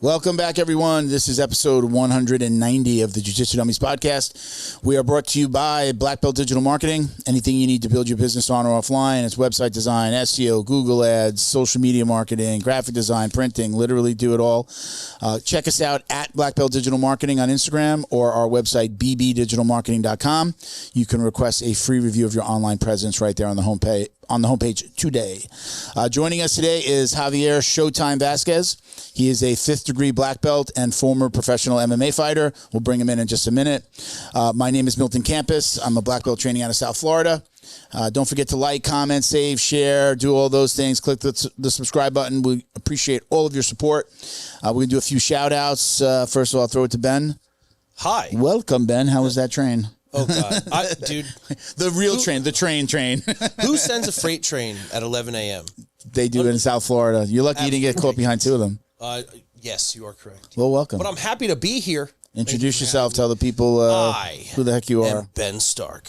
Welcome back, everyone. This is episode 190 of the Jiu-Jitsu Dummies podcast. We are brought to you by Black Belt Digital Marketing. Anything you need to build your business on or offline. It's website design, SEO, Google Ads, social media marketing, graphic design, printing, literally do it all. Check us out at Black Belt Digital Marketing on Instagram or our website, bbdigitalmarketing.com. You can request a free review of your online presence right there on the homepage today. Joining us today is Javier Showtime Vazquez. He is a 5th degree black belt and former professional MMA fighter. We'll bring him in just a minute. My name is Milton Campus. I'm a black belt training out of South Florida. Don't forget to like, comment, save, share, do all those things. Click the subscribe button. We appreciate all of your support. We're going to do a few shout outs. First of all, I'll throw it to Ben. Hi. Welcome, Ben. How was that train? Oh, God. Dude. The real train, the train. Who sends a freight train at 11 a.m.? They do it in South Florida. You're lucky you didn't get caught behind two of them. Yes, you are correct. Well, welcome. But I'm happy to be here. Introduce yourself. Tell the people who the heck you are. Ben Stark,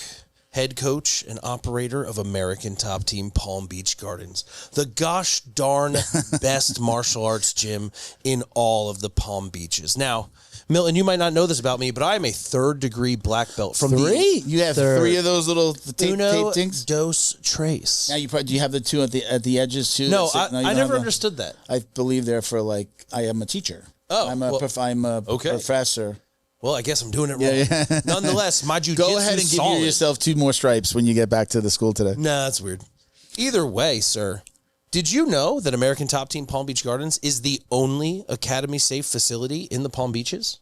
head coach and operator of American Top Team Palm Beach Gardens, the gosh darn best martial arts gym in all of the Palm Beaches. Now, Milton, you might not know this about me, but I am a 3rd degree black belt. From You have 3 of those little tape things? Dos tres. Now, do you have the 2 at the edges, too? No, I never understood that. I believe they're for, I am a teacher. Oh. I'm a professor. Well, I guess I'm doing it wrong. Yeah. Nonetheless, my jiu-jitsu Go ahead and give yourself 2 more stripes when you get back to the school today. Nah, that's weird. Either way, sir, did you know that American Top Team Palm Beach Gardens is the only academy-safe facility in the Palm Beaches?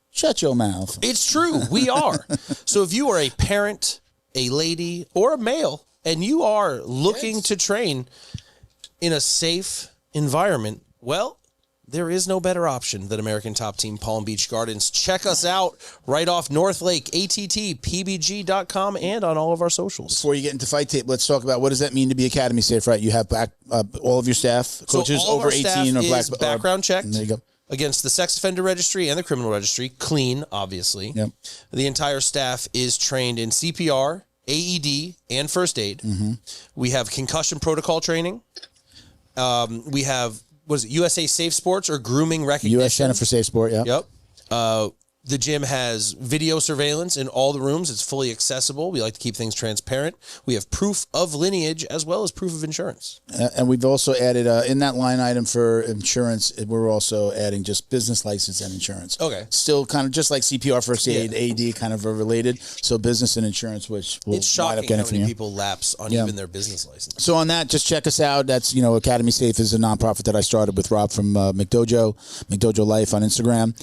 Shut your mouth. It's true. We are. So if you are a parent, a lady, or a male, and you are looking to train in a safe environment, well, there is no better option than American Top Team Palm Beach Gardens. Check us out right off North Lake, attpbg.com, and on all of our socials. Before you get into Fight Tape, let's talk about what does that mean to be academy safe, right? You have all of your staff, coaches so all over of our 18 or black background checked. There you go. Against the sex offender registry and the criminal registry, clean, obviously. Yep. The entire staff is trained in CPR, AED, and first aid. Mm-hmm. We have concussion protocol training. We have, USA Safe Sports or grooming recognition? U.S. Center for Safe Sport, yeah. Yep. The gym has video surveillance in all the rooms. It's fully accessible. We like to keep things transparent. We have proof of lineage as well as proof of insurance. And we've also added, in that line item for insurance, we're also adding just business license and insurance. Okay. Still kind of just like CPR, first aid, AD, kind of are related. So business and insurance, which will it's shocking how many people lapse on even their business license. So on that, just check us out. That's, Academy Safe is a nonprofit that I started with Rob from McDojo Life on Instagram.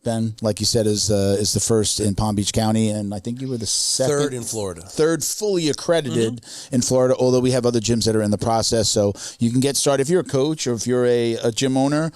Ben, like you said, is the first in Palm Beach County, and I think you were the second. 3rd in Florida. 3rd fully accredited in Florida, although we have other gyms that are in the process. So you can get started. If you're a coach or if you're a gym owner,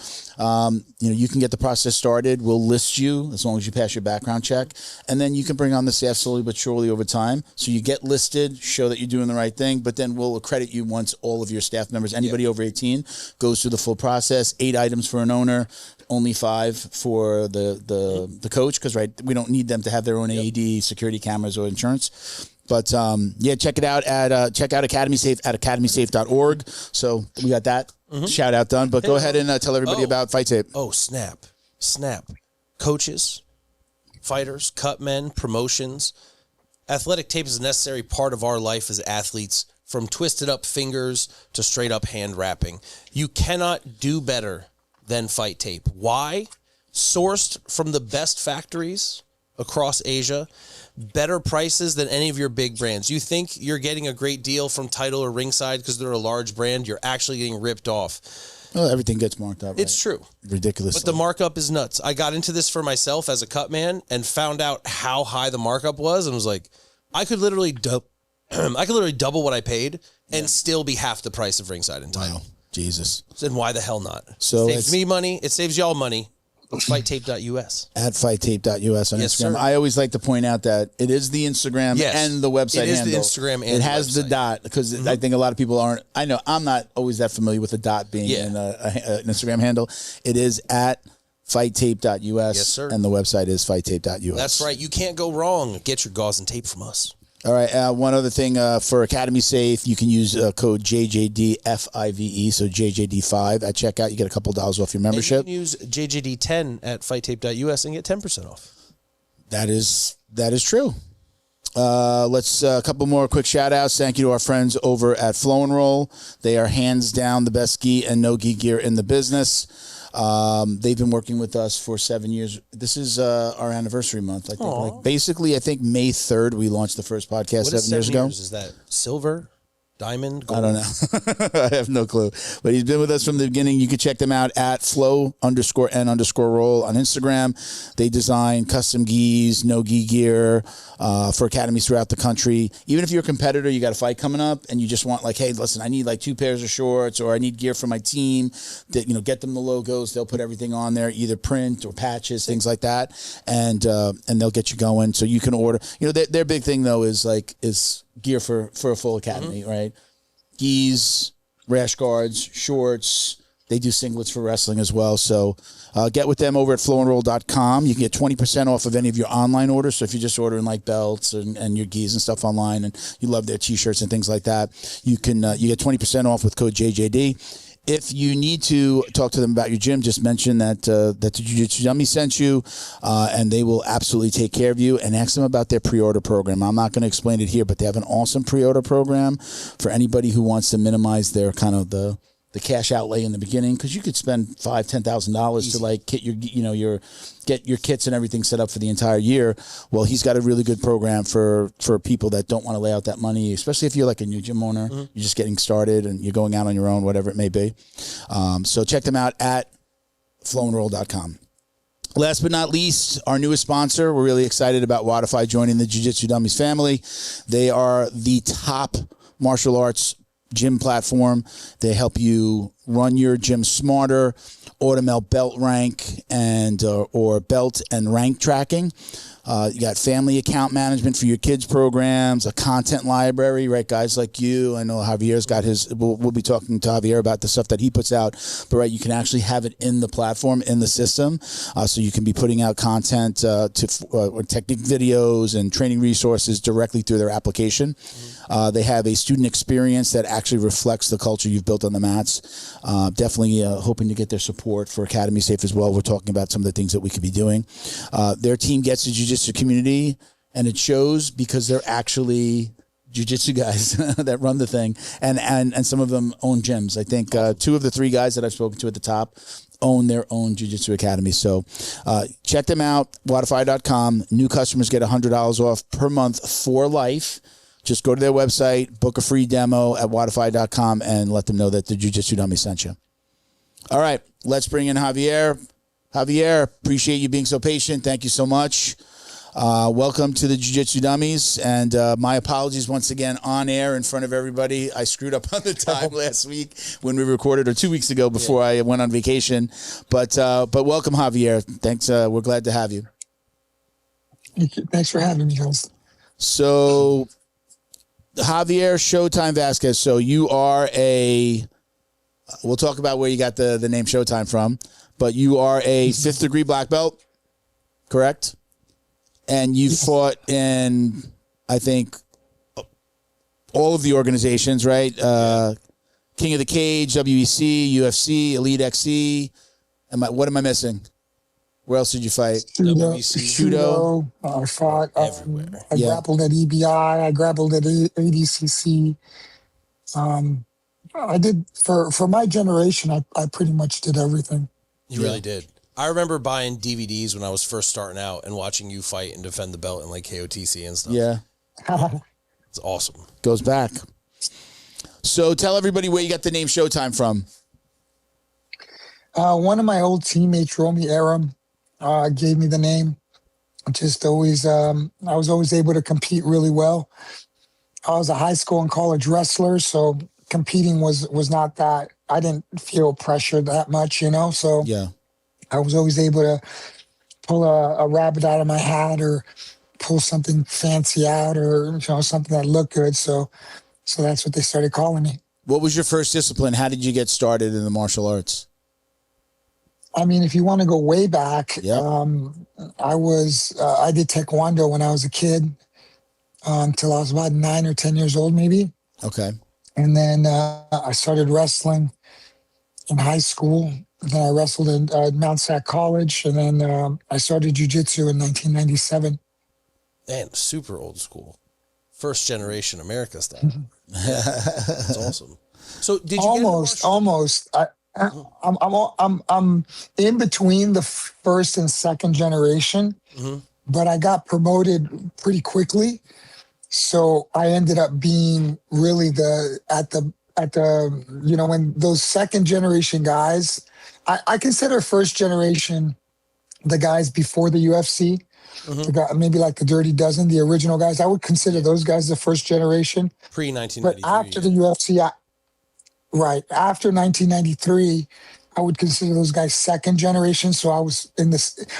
you can get the process started. We'll list you as long as you pass your background check, and then you can bring on the staff slowly but surely over time. So you get listed, show that you're doing the right thing, but then we'll accredit you once all of your staff members, anybody over 18, goes through the full process. 8 items for an owner, only 5 for the coach, because we don't need them to have their own AED, security cameras, or insurance. But check it out check out Academy Safe at academysafe.org. So we got that shout out done. But go ahead and tell everybody about Fight Tape. Oh, snap. Coaches, fighters, cut men, promotions. Athletic tape is a necessary part of our life as athletes, from twisted up fingers to straight up hand wrapping. You cannot do better than Fight Tape. Why? Sourced from the best factories across Asia, better prices than any of your big brands. You think you're getting a great deal from Tidal or Ringside because they're a large brand, you're actually getting ripped off. Well, everything gets marked up, right? It's true. Ridiculous. But the markup is nuts. I got into this for myself as a cut man and found out how high the markup was and was like, I could literally double what I paid and still be half the price of Ringside and Tidal. Wow. Jesus. Then why the hell not? So it saves me money. It saves y'all money. FightTape.us. At FightTape.us on Yes, Instagram. sir. I always like to point out that it is the Instagram and the website handle. It is the Instagram and it has the dot, because I think a lot of people aren't. I know I'm not always that familiar with the dot being in an Instagram handle. It is at FightTape.us. Yes, sir. And the website is FightTape.us. That's right. You can't go wrong. Get your gauze and tape from us. All right. One other thing for Academy Safe, you can use code JJDFIVE, so JJD5 at checkout. You get a couple dollars off your membership. And you can use JJD10 at fighttape.us and get 10% off. That is true. Let's a couple more quick shout outs. Thank you to our friends over at Flow and Roll. They are hands down the best gi and no gi gear in the business. They've been working with us for 7 years. This is our anniversary month. I think. Like basically, I think May 3rd we launched the first podcast 7 years ago. Is that silver, diamond, gold? I don't know. I have no clue. But he's been with us from the beginning. You can check them out at flow_n_roll on Instagram. They design custom gis, no gi gear for academies throughout the country. Even if you're a competitor, you got a fight coming up, and you just want like, hey, listen, I need like 2 pairs of shorts, or I need gear for my team. That get them the logos. They'll put everything on there, either print or patches, things like that, and they'll get you going. So you can order. Their big thing though is gear for a full academy, right? Gis, rash guards, shorts. They do singlets for wrestling as well. So get with them over at flowandroll.com. You can get 20% off of any of your online orders. So if you're just ordering like belts and your gis and stuff online, and you love their t-shirts and things like that, you get 20% off with code JJD. If you need to talk to them about your gym, just mention that the Jiu-Jitsu Dummy sent you, and they will absolutely take care of you. And ask them about their pre-order program. I'm not going to explain it here, but they have an awesome pre-order program for anybody who wants to minimize their kind of the cash outlay in the beginning, because you could spend $5,000-$10,000 to like get your kits and everything set up for the entire year. Well, he's got a really good program for people that don't want to lay out that money, especially if you're like a new gym owner, you're just getting started and you're going out on your own, whatever it may be. So check them out at flowandroll.com. Last but not least, our newest sponsor. We're really excited about Wodify joining the Jiu-Jitsu Dummies family. They are the top martial arts gym platform. They help you run your gym smarter, automate belt rank and or belt and rank tracking. You got family account management for your kids' programs, a content library, right? Guys like you. I know Javier's got his. We'll be talking to Javier about the stuff that he puts out. But right, you can actually have it in the platform, in the system, so you can be putting out content or technique videos and training resources directly through their application. They have a student experience that actually reflects the culture you've built on the mats. Definitely hoping to get their support for Academy Safe as well. We're talking about some of the things that we could be doing. Their team gets the jiu-jitsu community, and it shows because they're actually jiu-jitsu guys that run the thing, and some of them own gyms. I think 2 of the 3 guys that I've spoken to at the top own their own jiu-jitsu academy. So check them out, wodify.com. New customers get $100 off per month for life. Just go to their website, book a free demo at wodify.com, and let them know that the Jiu-Jitsu Dummy sent you. All right, let's bring in Javier. Javier, appreciate you being so patient. Thank you so much. Welcome to the Jiu-Jitsu Dummies, and my apologies once again on air in front of everybody. I screwed up on the time last week when we recorded, or 2 weeks ago before I went on vacation. But welcome, Javier. Thanks. We're glad to have you. Thanks for having me, guys. So, Javier Showtime Vazquez. So you are we'll talk about where you got the name Showtime from, but you are a 5th degree black belt, correct? And you fought in, I think, all of the organizations, right? King of the Cage, WEC, UFC, Elite XC. What am I missing? Where else did you fight? Judo. I fought everywhere. I grappled at EBI. I grappled at ADCC. I did for my generation. I pretty much did everything. You really did. I remember buying DVDs when I was first starting out and watching you fight and defend the belt in like KOTC and stuff. Yeah, it's awesome. Goes back. So tell everybody where you got the name Showtime from. One of my old teammates, Romy Aram, gave me the name. Just always, I was always able to compete really well. I was a high school and college wrestler, so competing was not that. I didn't feel pressured that much, So yeah, I was always able to pull a rabbit out of my hat or pull something fancy out, or something that looked good. So that's what they started calling me. What was your first discipline? How did you get started in the martial arts? I mean, if you want to go way back, yep. I did Taekwondo when I was a kid. until I was about 9 or 10 years old, maybe. Okay. And then I started wrestling in high school. Then I wrestled in Mount Sac College, and then I started jiu-jitsu in 1997. Man, super old school. First generation America style. That's awesome. So did you almost? I'm in between the first and second generation, but I got promoted pretty quickly. So I ended up being really at the when those second generation guys, I consider first generation the guys before the UFC, the guy, maybe like the Dirty Dozen, the original guys. I would consider those guys the first generation. Pre-1993. But after the UFC, after 1993, I would consider those guys second generation. So I was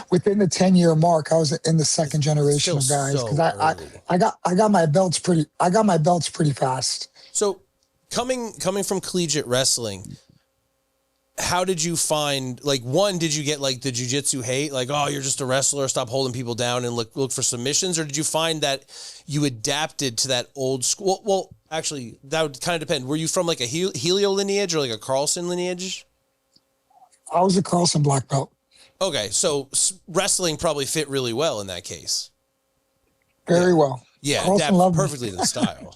within the 10-year mark. I was in the second generation of guys because I got my belts pretty fast. So coming from collegiate wrestling, how did you find, like, one, did you get like the jiu-jitsu hate, like, oh, you're just a wrestler, stop holding people down and look for submissions, or did you find that you adapted to that old school? Well, actually, that would kind of depend. Were you from like a Helio lineage or like a Carlson lineage? I was a Carlson black belt. Okay, so wrestling probably fit really well in that case. Very well. Yeah, Carlson adapt perfectly to the style.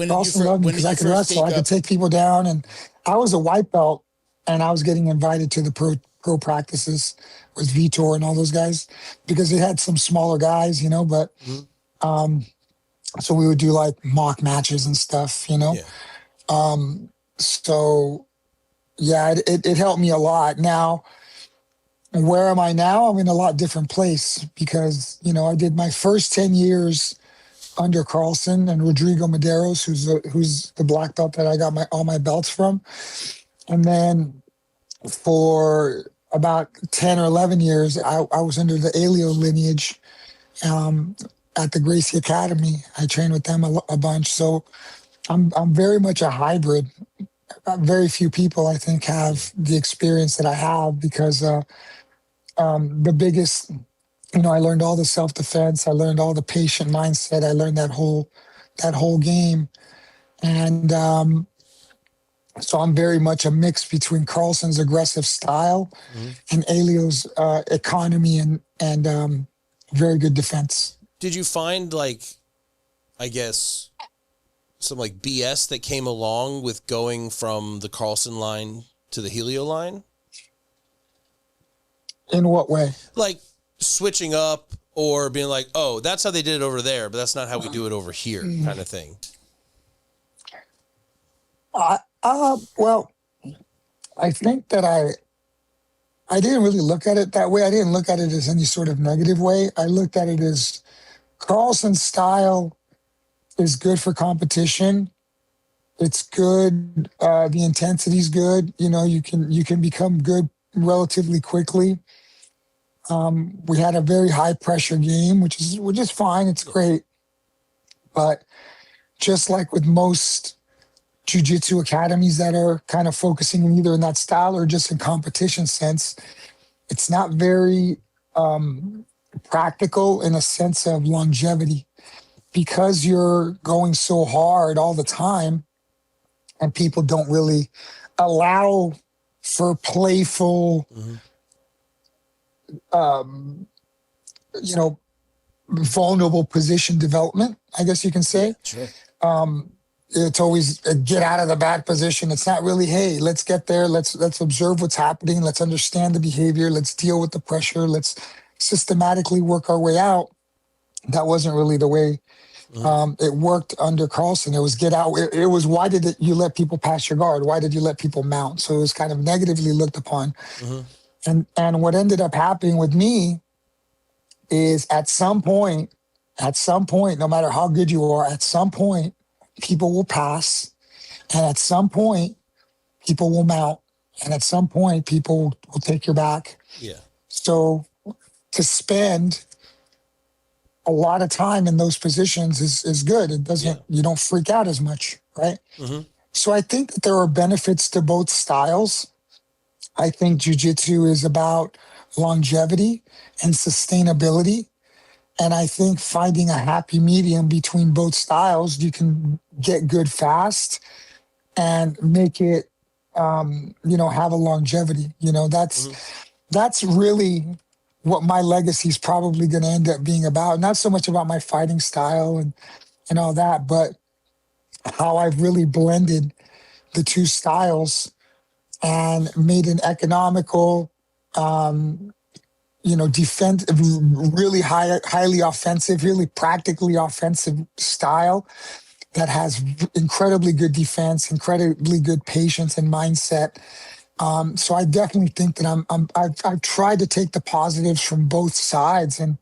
Carlson loved me because I could wrestle. I could take people down, and I was a white belt, and I was getting invited to the pro practices with Vitor and all those guys because they had some smaller guys, but so we would do like mock matches and stuff, So yeah, it helped me a lot. Now, where am I now? I'm in a lot different place because, I did my first 10 years under Carlson and Rodrigo Medeiros, who's the black belt that I got all my belts from. And then for about 10 or 11 years, I was under the Elio lineage at the Gracie Academy. I trained with them a bunch. So I'm very much a hybrid. Very few people, I think, have the experience that I have because the biggest, I learned all the self-defense. I learned all the patient mindset. I learned that whole game. And so I'm very much a mix between Carlson's aggressive style and Elio's economy and very good defense. Did you find, like, I guess, some like BS that came along with going from the Carlson line to the Helio line? In what way? Like switching up or being like, oh, that's how they did it over there, but that's not how we do it over here, kind of thing. Well, I think that I didn't really look at it that way. I didn't look at it as any sort of negative way. I looked at it as Carlson's style is good for competition. It's good. The intensity's good. You can become good relatively quickly. We had a very high pressure game, which is fine. It's great. But just like with most jiu-jitsu academies that are kind of focusing either in that style or just in competition sense, it's not very practical in a sense of longevity because you're going so hard all the time and people don't really allow for playful, vulnerable position development, I guess you can say. Sure. It's always get out of the bad position. It's not really, hey, let's get there. Let's observe what's happening. Let's understand the behavior. Let's deal with the pressure. Let's systematically work our way out. That wasn't really the way it worked under Carlson. It was get out. It was, why did you let people pass your guard? Why did you let people mount? So it was kind of negatively looked upon. And what ended up happening with me is at some point, no matter how good you are, at some point, people will pass. And at some point, people will mount. And at some point, people will take your back. Yeah. So to spend a lot of time in those positions is good. It doesn't, you don't freak out as much, right? So I think that there are benefits to both styles. I think jiu-jitsu is about longevity and sustainability. And I think finding a happy medium between both styles, you can get good fast and make it, have a longevity. That's really what my legacy is probably going to end up being about. Not so much about my fighting style and all that, but how I've really blended the two styles and made an economical, defense, really highly offensive, really practically offensive style that has incredibly good defense, incredibly good patience and mindset. So I definitely think that I've tried to take the positives from both sides and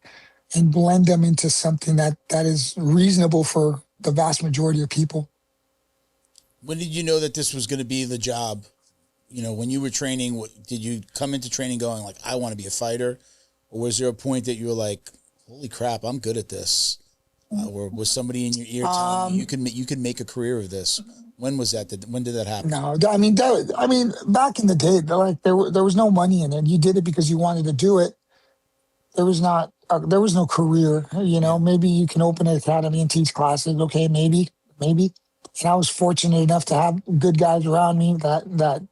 blend them into something that is reasonable for the vast majority of people. When did you know that this was going to be the job? When you were training, did you come into training going like, I want to be a fighter? Or was there a point that you were like, holy crap, I'm good at this? Or was somebody in your ear telling you you could make a career of this? When was that? When did that happen? No, I mean, back in the day, there was no money in it. You did it because you wanted to do it. There was no career. Maybe you can open an academy and teach classes. Okay, maybe. And I was fortunate enough to have good guys around me that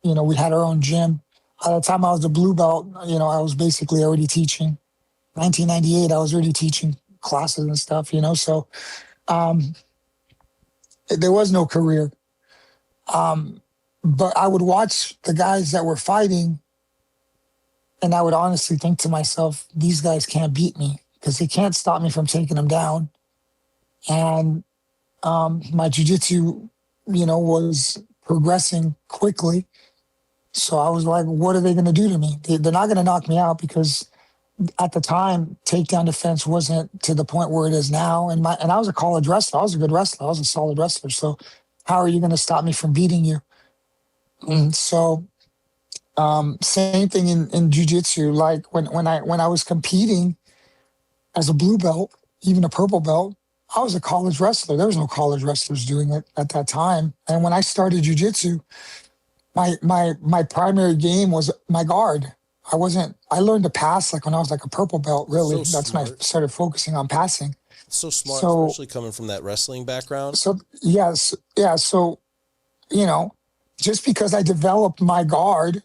we had our own gym. By the time I was a blue belt, I was basically already teaching. 1998, I was already teaching classes and stuff, So there was no career. But I would watch the guys that were fighting, and I would honestly think to myself, these guys can't beat me because they can't stop me from taking them down. And my jiu-jitsu, was progressing quickly. So I was like, what are they going to do to me? They're not going to knock me out because at the time, takedown defense wasn't to the point where it is now. And I was a college wrestler. I was a good wrestler. I was a solid wrestler. So how are you going to stop me from beating you? And so same thing in jiu-jitsu. Like when I was competing as a blue belt, even a purple belt, I was a college wrestler. There was no college wrestlers doing it at that time. And when I started jiu-jitsu, my primary game was my guard. I learned to pass like when I was like a purple belt, really. So That's when I started focusing on passing. So smart, especially coming from that wrestling background. So, yes. Yeah. So, just because I developed my guard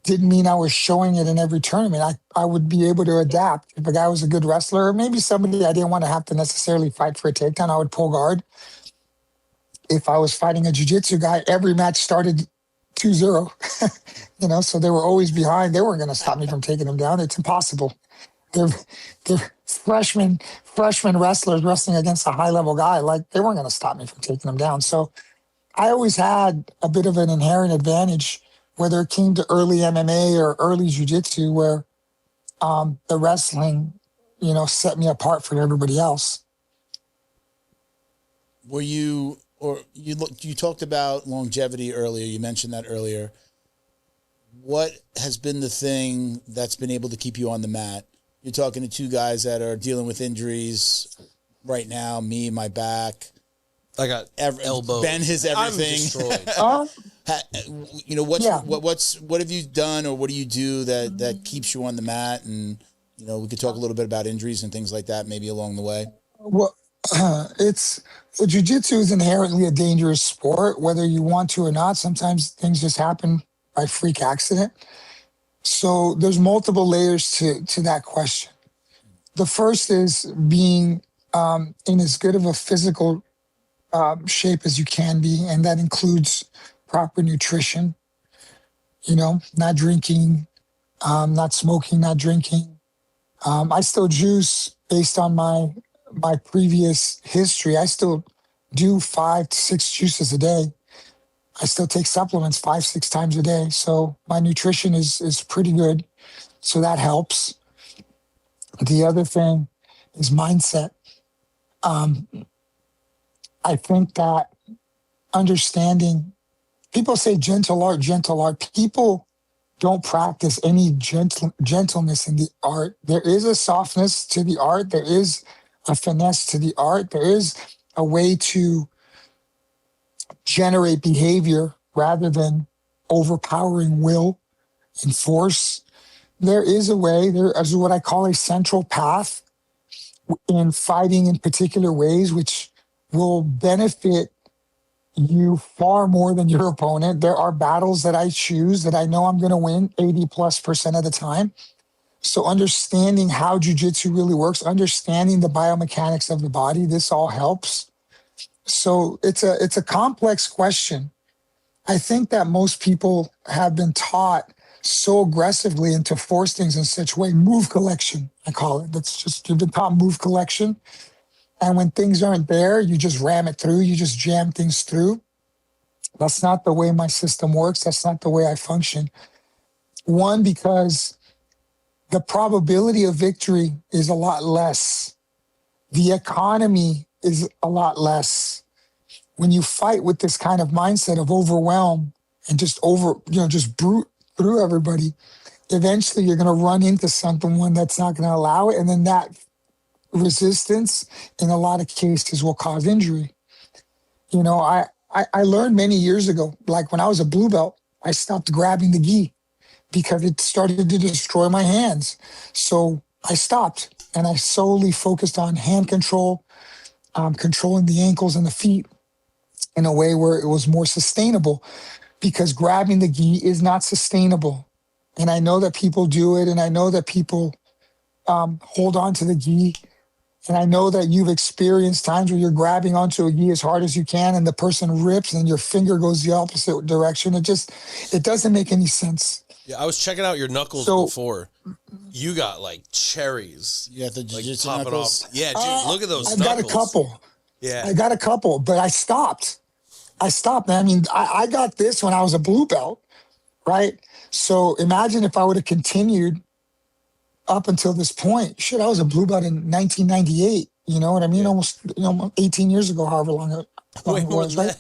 didn't mean I was showing it in every tournament. I would be able to adapt. If a guy was a good wrestler, or maybe somebody I didn't want to have to necessarily fight for a takedown, I would pull guard. If I was fighting a jiu-jitsu guy, every match started 2-0, so they were always behind. They weren't going to stop me from taking them down. It's impossible. They're freshman wrestlers wrestling against a high-level guy. Like, they weren't going to stop me from taking them down. So I always had a bit of an inherent advantage, whether it came to early MMA or early jiu-jitsu, where the wrestling, set me apart from everybody else. Were you... Or you talked about longevity earlier. You mentioned that earlier. What has been the thing that's been able to keep you on the mat? You're talking to two guys that are dealing with injuries right now. Me, my back. I got elbow. Ben has everything. I'm destroyed. What have you done or what do you do that keeps you on the mat? And we could talk a little bit about injuries and things like that, maybe along the way. Well, jiu-jitsu is inherently a dangerous sport, whether you want to or not. Sometimes things just happen by freak accident. So there's multiple layers to that question. The first is being in as good of a physical shape as you can be, and that includes proper nutrition, not drinking, not smoking, not drinking. I still juice based on my previous history. I still do 5 to 6 juices a day. I still take supplements 5-6 times a day. So my nutrition is pretty good. So that helps. The other thing is mindset. I think that understanding, people say gentle art. People don't practice any gentleness in the art. There is a softness to the art. There is a finesse to the art. There is a way to generate behavior rather than overpowering will and force. There is a way, there is what I call a central path in fighting in particular ways, which will benefit you far more than your opponent. There are battles that I choose that I know I'm going to win 80+% of the time. So understanding how jiu-jitsu really works, understanding the biomechanics of the body, this all helps. So it's a complex question. I think that most people have been taught so aggressively and to force things in such a way. Move collection, I call it. That's just, you've been taught move collection. And when things aren't there, you just ram it through. You just jam things through. That's not the way my system works. That's not the way I function. One, because the probability of victory is a lot less. The economy is a lot less. When you fight with this kind of mindset of overwhelm and just just brute through everybody, eventually you're going to run into someone that's not going to allow it. And then that resistance in a lot of cases will cause injury. I learned many years ago, like when I was a blue belt, I stopped grabbing the gi because it started to destroy my hands. So I stopped and I solely focused on hand control, controlling the ankles and the feet in a way where it was more sustainable, because grabbing the gi is not sustainable. And I know that people do it, and I know that people hold on to the gi. And I know that you've experienced times where you're grabbing onto a gi as hard as you can and the person rips and your finger goes the opposite direction. It doesn't make any sense. Yeah, I was checking out your knuckles before. You got like cherries. You got the jiu-jitsu popping knuckles? Off. Yeah, dude, look at those I knuckles. got a couple. Yeah. I got a couple, but I stopped. Man. I mean, I got this when I was a blue belt, right? So imagine if I would have continued up until this point. Shit, I was a blue belt in 1998. You know what I mean? Yeah. Almost 18 years ago, however long it was, right?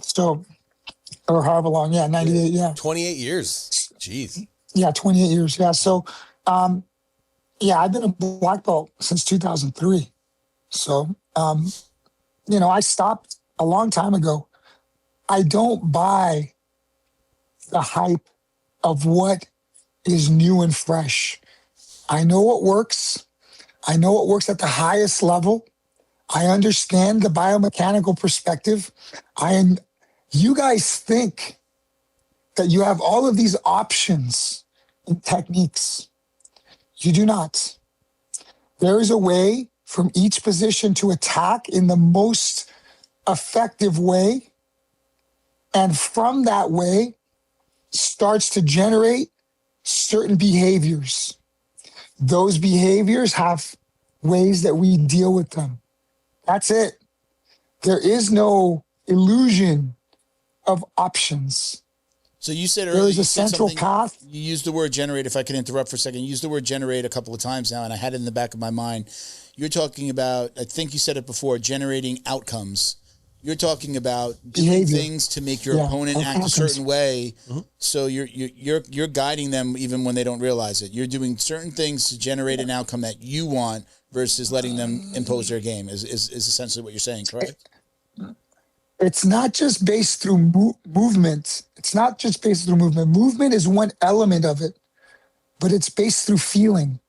So, or however long, 98, yeah. 28 years. Jeez. Yeah, 28 years, yeah. So, I've been a black belt since 2003. So, I stopped a long time ago. I don't buy the hype of what is new and fresh. I know what works. I know what works at the highest level. I understand the biomechanical perspective. You guys think that you have all of these options and techniques. You do not. There is a way from each position to attack in the most effective way. And from that way starts to generate certain behaviors. Those behaviors have ways that we deal with them. That's it. There is no illusion of options. So you said earlier, there is a central path. You used the word generate. If I could interrupt for a second, you used the word generate a couple of times now, and I had it in the back of my mind. You're talking about, I think you said it before, generating outcomes. You're talking about doing things to make your opponent act a certain way. Mm-hmm. So you're guiding them even when they don't realize it. You're doing certain things to generate an outcome that you want versus letting them impose their game. Is essentially what you're saying, correct? It's not just based through movement. It's not just based through movement. Movement is one element of it, but it's based through feeling.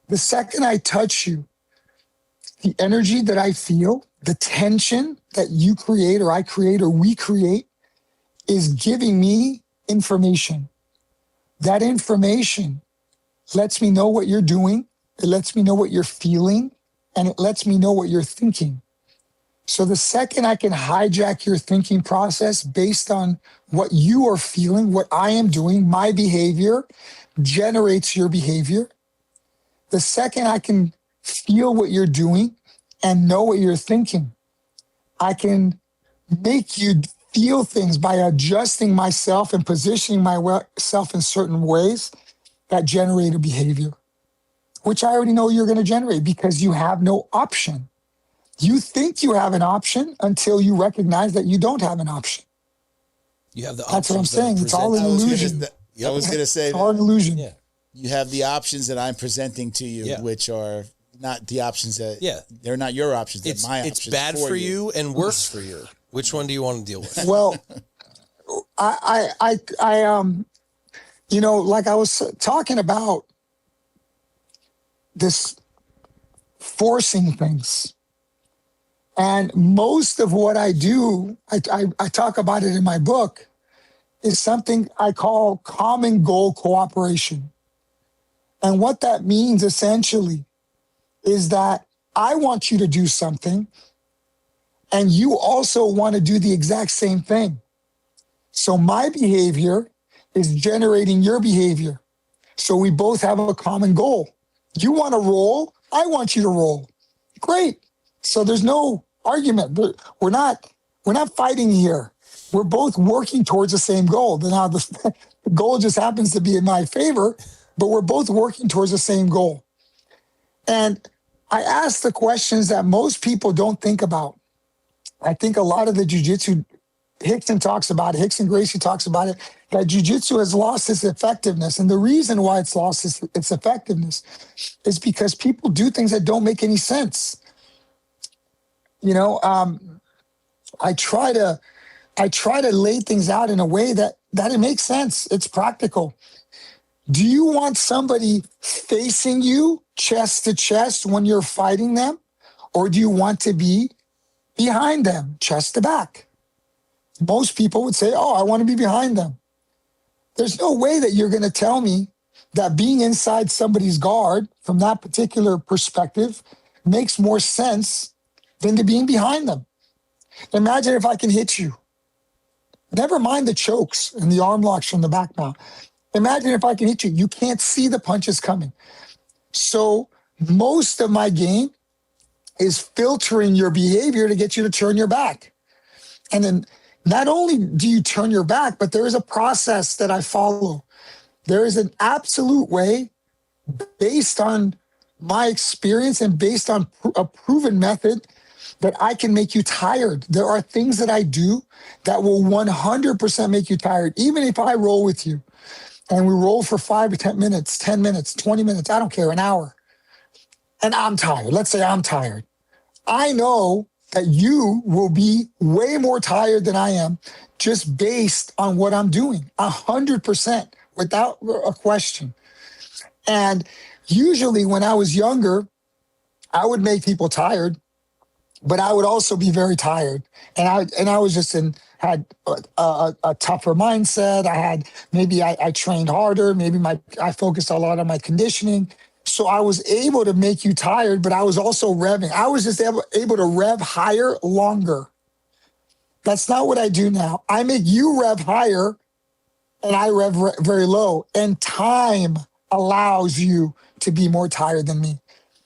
The second I touch you, the energy that I feel, the tension that you create or I create or we create is giving me information. That information lets me know what you're doing. It lets me know what you're feeling, and it lets me know what you're thinking. So the second I can hijack your thinking process based on what you are feeling, what I am doing, my behavior generates your behavior. The second I can feel what you're doing and know what you're thinking, I can make you feel things by adjusting myself and positioning myself in certain ways that generate a behavior, which I already know you're going to generate because you have no option. You think you have an option until you recognize that you don't have an option. You have the options. That's what I'm saying. It's all an illusion. I was going to say, it's all an illusion. Yeah. You have the options that I'm presenting to you, which are not the options that they're not your options. They're my options. It's bad for you and worse for you. Which one do you want to deal with? Well, like I was talking about, this forcing things. And most of what I do, I talk about it in my book, is something I call common goal cooperation. And what that means essentially is that I want you to do something and you also want to do the exact same thing. So my behavior is generating your behavior. So we both have a common goal. You want to roll, I want you to roll. Great. So there's no argument. We're not fighting here. We're both working towards the same goal. Now the goal just happens to be in my favor, but we're both working towards the same goal. And I ask the questions that most people don't think about. I think a lot of the jiu-jitsu, Hickson talks about it, Hickson Gracie talks about it, that jiu-jitsu has lost its effectiveness. And the reason why it's lost its effectiveness is because people do things that don't make any sense. You know, I try to lay things out in a way that it makes sense. It's practical. Do you want somebody facing you chest to chest when you're fighting them? Or do you want to be behind them, chest to back? Most people would say, oh, I want to be behind them. There's no way that you're going to tell me that being inside somebody's guard from that particular perspective makes more sense than to being behind them. Imagine if I can hit you. Never mind the chokes and the arm locks from the back now. Imagine if I can hit you. You can't see the punches coming. So most of my game is filtering your behavior to get you to turn your back. And then not only do you turn your back, but there is a process that I follow. There is an absolute way based on my experience and based on a proven method that I can make you tired. There are things that I do that will 100% make you tired. Even if I roll with you and we roll for 5 or 10 minutes, 10 minutes, 20 minutes, I don't care, an hour. And I'm tired. Let's say I'm tired. I know that you will be way more tired than I am just based on what I'm doing, 100% without a question. And usually when I was younger, I would make people tired, but I would also be very tired. And I was just had a tougher mindset. I trained harder. Maybe I focused a lot on my conditioning. So I was able to make you tired, but I was also revving. I was just able to rev higher longer. That's not what I do now. I make you rev higher and I rev very low. And time allows you to be more tired than me.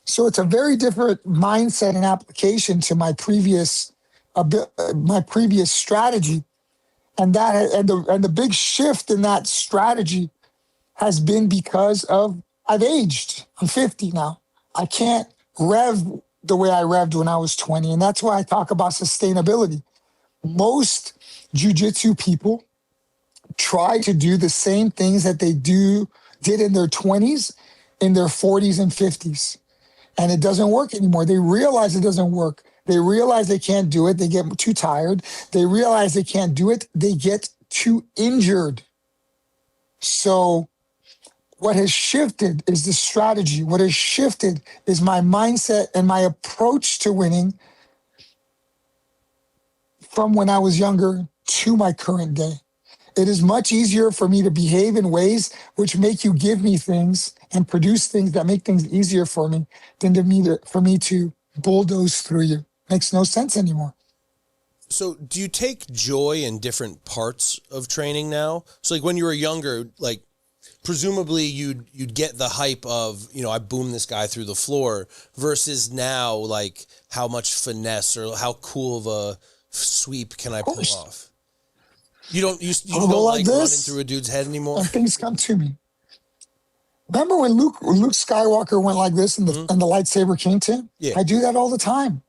So it's a very different mindset and application to my previous strategy. And the big shift in that strategy has been because of I've aged. I'm 50 now. I can't rev the way I revved when I was 20. And that's why I talk about sustainability. Most jiu-jitsu people try to do the same things that they did in their 20s, in their 40s and 50s. And it doesn't work anymore. They realize it doesn't work. They realize they can't do it. They get too tired. They realize they can't do it. They get too injured. So what has shifted is the strategy. What has shifted is my mindset and my approach to winning from when I was younger to my current day. It is much easier for me to behave in ways which make you give me things and produce things that make things easier for me than for me to bulldoze through you. Makes no sense anymore. So do you take joy in different parts of training now? So like when you were younger, like presumably you'd get the hype of, I boomed this guy through the floor versus now, like how much finesse or how cool of a sweep can I pull off? You don't like running through a dude's head anymore? And things come to me. Remember when Luke Skywalker went like this and the lightsaber came to him? Yeah. I do that all the time.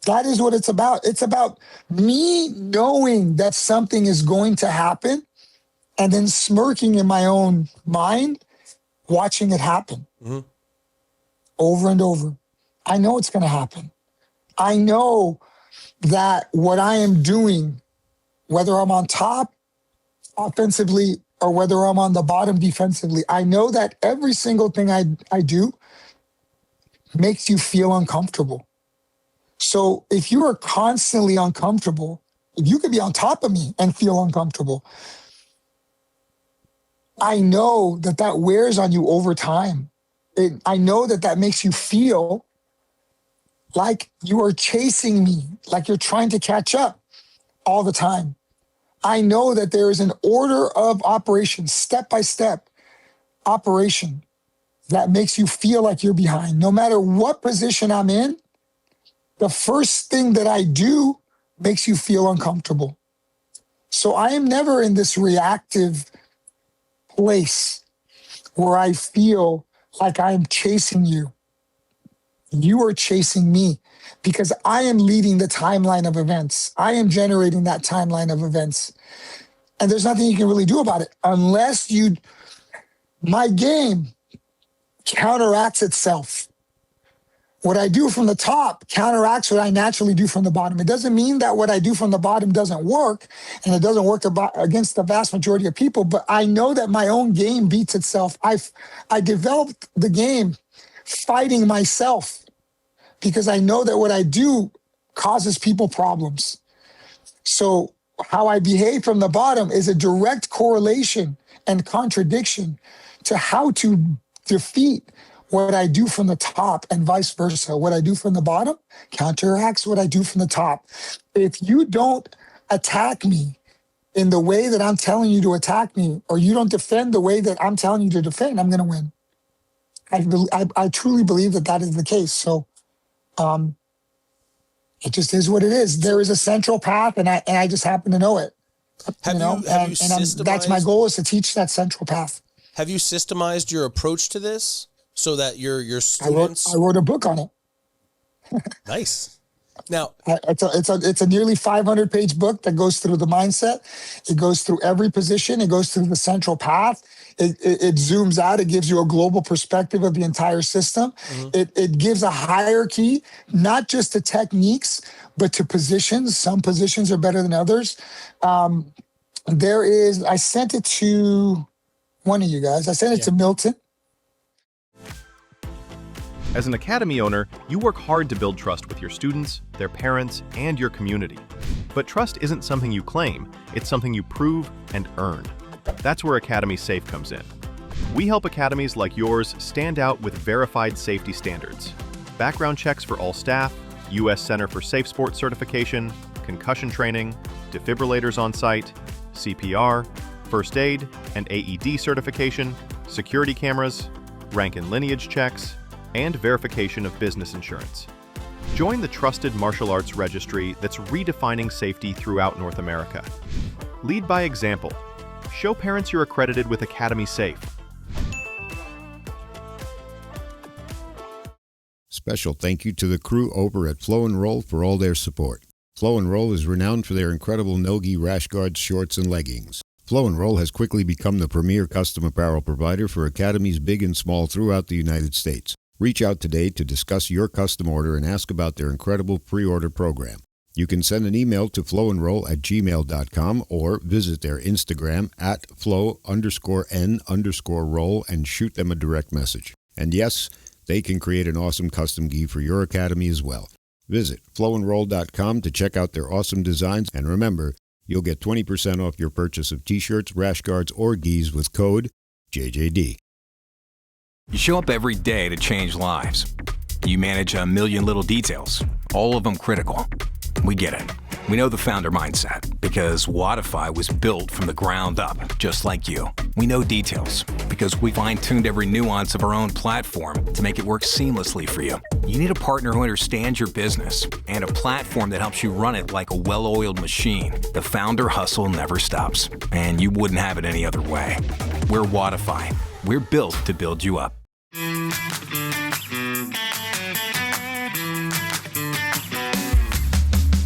That is what it's about. It's about me knowing that something is going to happen and then smirking in my own mind, watching it happen over and over. I know it's going to happen. I know that what I am doing, whether I'm on top offensively or whether I'm on the bottom defensively, I know that every single thing I do makes you feel uncomfortable. So if you are constantly uncomfortable, if you could be on top of me and feel uncomfortable, I know that that wears on you over time. I know that that makes you feel like you are chasing me, like you're trying to catch up all the time. I know that there is an order of operation, step-by-step operation that makes you feel like you're behind. No matter what position I'm in, the first thing that I do makes you feel uncomfortable. So I am never in this reactive place where I feel like I am chasing you. You are chasing me because I am leading the timeline of events. I am generating that timeline of events. And there's nothing you can really do about it unless my game counteracts itself. What I do from the top counteracts what I naturally do from the bottom. It doesn't mean that what I do from the bottom doesn't work, and it doesn't work against the vast majority of people, but I know that my own game beats itself. I developed the game fighting myself because I know that what I do causes people problems. So how I behave from the bottom is a direct correlation and contradiction to how to defeat what I do from the top and vice versa. What I do from the bottom counteracts what I do from the top. If you don't attack me in the way that I'm telling you to attack me, or you don't defend the way that I'm telling you to defend, I'm going to win. I truly believe that that is the case. So it just is what it is. There is a central path, and I just happen to know it. That's my goal, is to teach that central path. Have you systemized your approach to this so that your students? I wrote a book on it. Nice. Now it's a nearly 500-page book that goes through the mindset. It goes through every position. It goes through the central path. It zooms out. It gives you a global perspective of the entire system. Mm-hmm. It gives a hierarchy, not just to techniques, but to positions. Some positions are better than others. I sent it to one of you guys. I sent it to Milton. As an academy owner, you work hard to build trust with your students, their parents, and your community. But trust isn't something you claim, it's something you prove and earn. That's where Academy Safe comes in. We help academies like yours stand out with verified safety standards. Background checks for all staff, U.S. Center for Safe Sport certification, concussion training, defibrillators on site, CPR, first aid and AED certification, security cameras, rank and lineage checks, and verification of business insurance. Join the trusted martial arts registry that's redefining safety throughout North America. Lead by example. Show parents you're accredited with Academy Safe. Special thank you to the crew over at Flow and Roll for all their support. Flow and Roll is renowned for their incredible no-gi rash guards, shorts, and leggings. Flow and Roll has quickly become the premier custom apparel provider for academies big and small throughout the United States. Reach out today to discuss your custom order and ask about their incredible pre-order program. You can send an email to flowandroll@gmail.com or visit their Instagram at flow_n_roll and shoot them a direct message. And yes, they can create an awesome custom gi for your academy as well. Visit flowandroll.com to check out their awesome designs, and remember, you'll get 20% off your purchase of t-shirts, rash guards, or gis with code JJD. You show up every day to change lives. You manage a million little details, all of them critical. We get it. We know the founder mindset because Wodify was built from the ground up, just like you. We know details because we fine-tuned every nuance of our own platform to make it work seamlessly for you. You need a partner who understands your business and a platform that helps you run it like a well-oiled machine. The founder hustle never stops, and you wouldn't have it any other way. We're Wodify. We're built to build you up.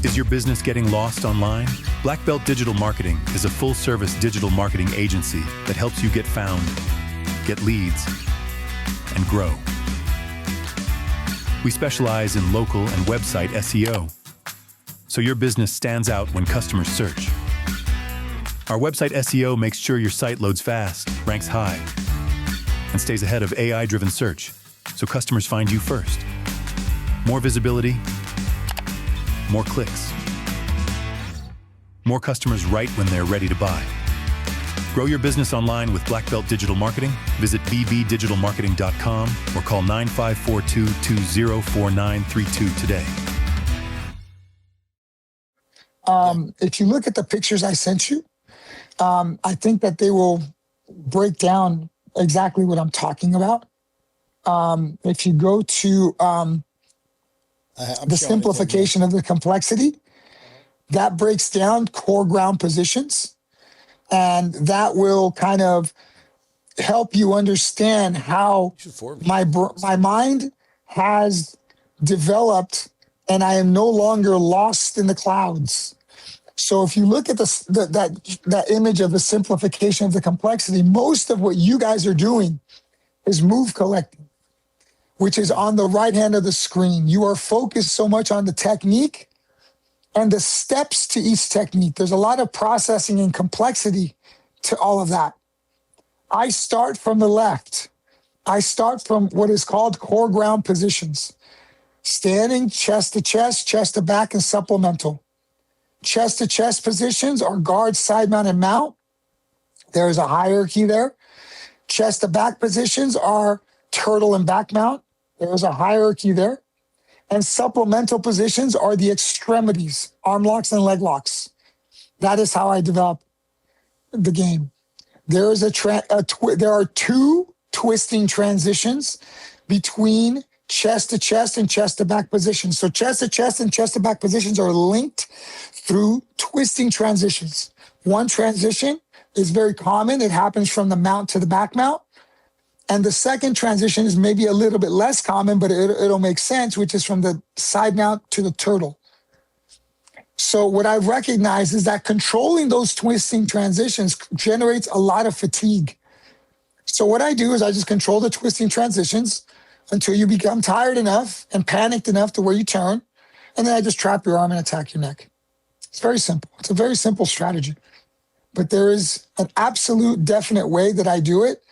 Is your business getting lost online? Black Belt Digital Marketing is a full-service digital marketing agency that helps you get found, get leads, and grow. We specialize in local and website SEO, so your business stands out when customers search. Our website SEO makes sure your site loads fast, ranks high, and stays ahead of AI-driven search, so customers find you first. More visibility, more clicks. More customers right when they're ready to buy. Grow your business online with Black Belt Digital Marketing. Visit bbdigitalmarketing.com or call 9542-204932 today. If you look at the pictures I sent you, I think that they will break down exactly what I'm talking about. If you go to the simplification of the complexity, that breaks down core ground positions, and that will kind of help you understand how my mind has developed, and I am no longer lost in the clouds. So if you look at that image of the simplification of the complexity, most of what you guys are doing is move collecting, which is on the right hand of the screen. You are focused so much on the technique and the steps to each technique. There's a lot of processing and complexity to all of that. I start from the left. I start from what is called core ground positions. Standing, chest to back, and supplemental. Chest to chest positions are guard, side mount, and mount. There is a hierarchy there. Chest to back positions are turtle and back mount. There is a hierarchy there. And supplemental positions are the extremities, arm locks and leg locks. That is how I develop the game. There is there are two twisting transitions between chest to chest and chest to back positions. So chest to chest and chest to back positions are linked through twisting transitions. One transition is very common. It happens from the mount to the back mount. And the second transition is maybe a little bit less common, but it'll make sense, which is from the side mount to the turtle. So what I've recognized is that controlling those twisting transitions generates a lot of fatigue. So what I do is I just control the twisting transitions until you become tired enough and panicked enough to where you turn, and then I just trap your arm and attack your neck. It's very simple. It's a very simple strategy. But there is an absolute definite way that I do it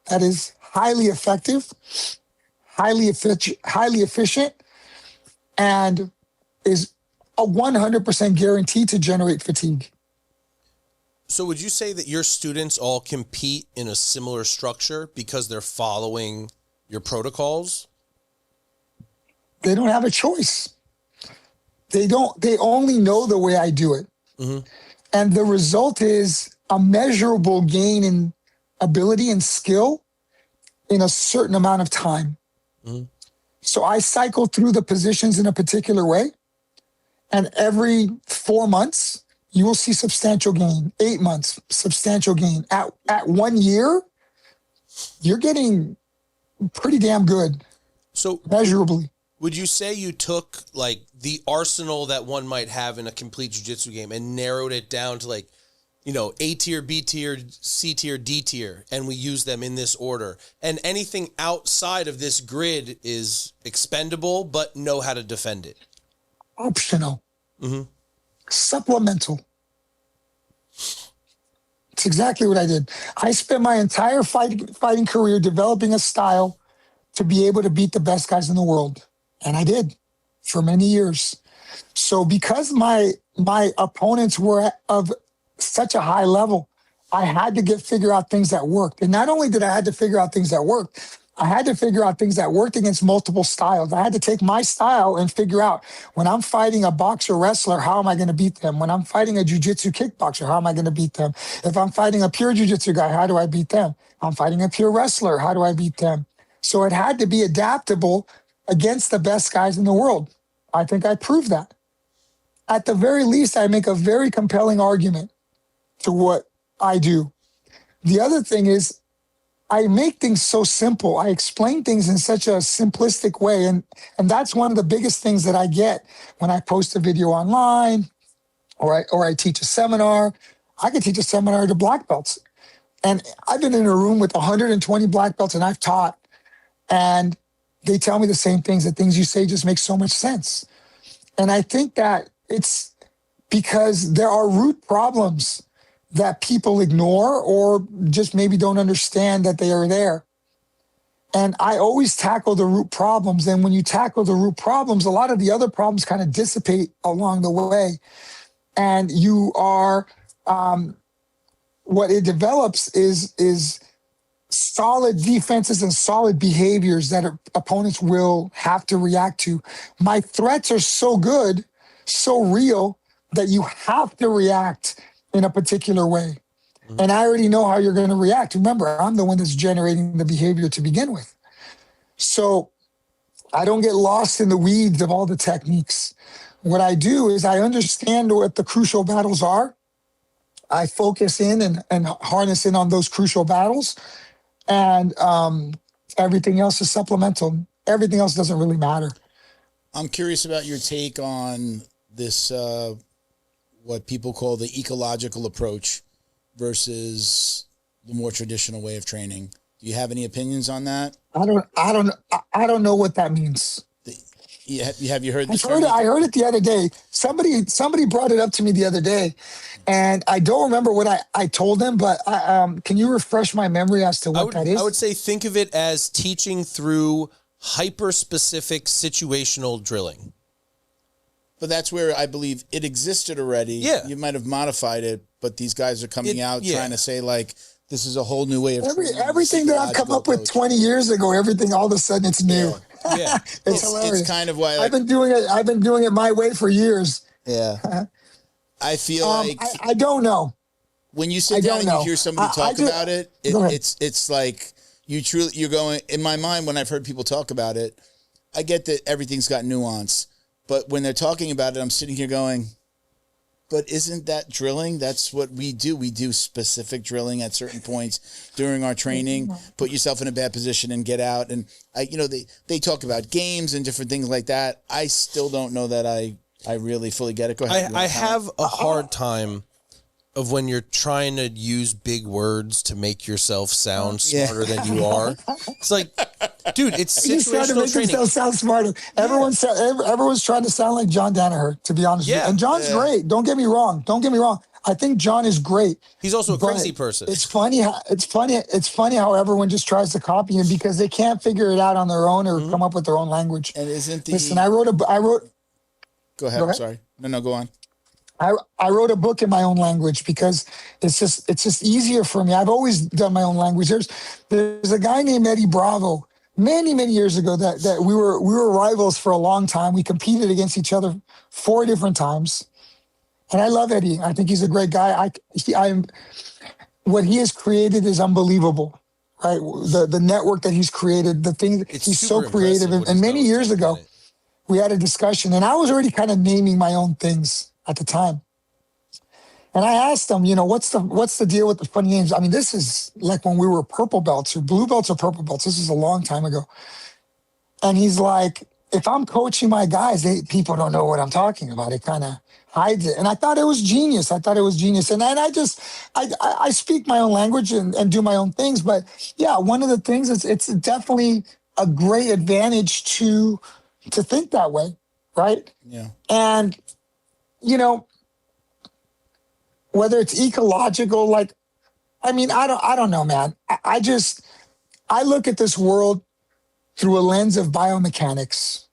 that is highly effective, highly efficient, and is a 100% guarantee to generate fatigue. So would you say that your students all compete in a similar structure because they're following your protocols? They don't have a choice. They only know the way I do it. Mm-hmm. And the result is a measurable gain in ability and skill in a certain amount of time. Mm-hmm. So I cycle through the positions in a particular way. And every 4 months, you will see substantial gain. 8 months, substantial gain. At 1 year, you're getting pretty damn good. So measurably. Would you say you took like the arsenal that one might have in a complete jiu-jitsu game and narrowed it down to like, you know, A tier, B tier, C tier, D tier, and we use them in this order, and anything outside of this grid is expendable, but know how to defend it? Optional. Mm-hmm. Supplemental. It's exactly what I did. I spent my entire fighting career developing a style to be able to beat the best guys in the world. And I did for many years. So because my opponents were of such a high level, I had to figure out things that worked. And not only did I have to figure out things that worked, I had to figure out things that worked against multiple styles. I had to take my style and figure out, when I'm fighting a boxer wrestler, how am I going to beat them? When I'm fighting a jiu-jitsu kickboxer, how am I going to beat them? If I'm fighting a pure jiu-jitsu guy, how do I beat them? I'm fighting a pure wrestler, how do I beat them? So it had to be adaptable against the best guys in the world. I think I proved that. At the very least, I make a very compelling argument to what I do. The other thing is, I make things so simple. I explain things in such a simplistic way. And that's one of the biggest things that I get when I post a video online or I teach a seminar. I can teach a seminar to black belts. And I've been in a room with 120 black belts and I've taught. And they tell me the same things. The things you say just make so much sense. And I think that it's because there are root problems that people ignore or just maybe don't understand that they are there. And I always tackle the root problems. And when you tackle the root problems, a lot of the other problems kind of dissipate along the way. And you are, what it develops is solid defenses and solid behaviors that opponents will have to react to. My threats are so good, so real, that you have to react in a particular way. And I already know how you're going to react. Remember, I'm the one that's generating the behavior to begin with. So I don't get lost in the weeds of all the techniques. What I do is I understand what the crucial battles are. I focus in and harness in on those crucial battles. And everything else is supplemental. Everything else doesn't really matter. I'm curious about your take on this, what people call the ecological approach versus the more traditional way of training. Do you have any opinions on that? I don't know what that means. Have you heard this? I heard it the other day. Somebody brought it up to me the other day, and I don't remember what I told them, but can you refresh my memory as to what that is? I would say think of it as teaching through hyper-specific situational drilling. But that's where I believe it existed already. Yeah. You might have modified it, but these guys are coming out trying to say, like, this is a whole new way of everything that I've come up with 20 years ago, everything all of a sudden it's new. Yeah. It's hilarious. It's kind of why I've been doing it my way for years. Yeah. I feel like I don't know. When you sit down and you hear somebody talk about it, it's like you're going, in my mind, when I've heard people talk about it, I get that everything's got nuance. But when they're talking about it, I'm sitting here going, but isn't that drilling? That's what we do. We do specific drilling at certain points during our training. Put yourself in a bad position and get out. And they talk about games and different things like that. I still don't know that I really fully get it. Go ahead. I have a hard time of when you're trying to use big words to make yourself sound smarter than you are. It's like, dude, it's He's trying to situational make training. himself sound smarter. Everyone's trying to sound like John Danaher, to be honest with you. And John's great. Don't get me wrong. I think John is great. He's also a crazy person. It's funny how everyone just tries to copy him because they can't figure it out on their own or come up with their own language. And isn't the... Listen, I wrote. Go ahead. I'm sorry. No, go on. I wrote a book in my own language because it's just easier for me. I've always done my own language. There's a guy named Eddie Bravo many years ago that we were rivals for a long time. We competed against each other 4 different times, and I love Eddie. I think he's a great guy. What he has created is unbelievable, right? The network that he's created, the thing he's so creative. And many years ago, we had a discussion, and I was already kind of naming my own things at the time. And I asked him, what's the deal with the funny names? I mean, this is like when we were purple belts or blue belts or purple belts. This is a long time ago. And he's like, if I'm coaching my guys, people don't know what I'm talking about. It kind of hides it. And I thought it was genius. And then I speak my own language and do my own things. But yeah, one of the things is it's definitely a great advantage to think that way. Right. Yeah. And, whether it's ecological, I don't know, man. I look at this world through a lens of biomechanics.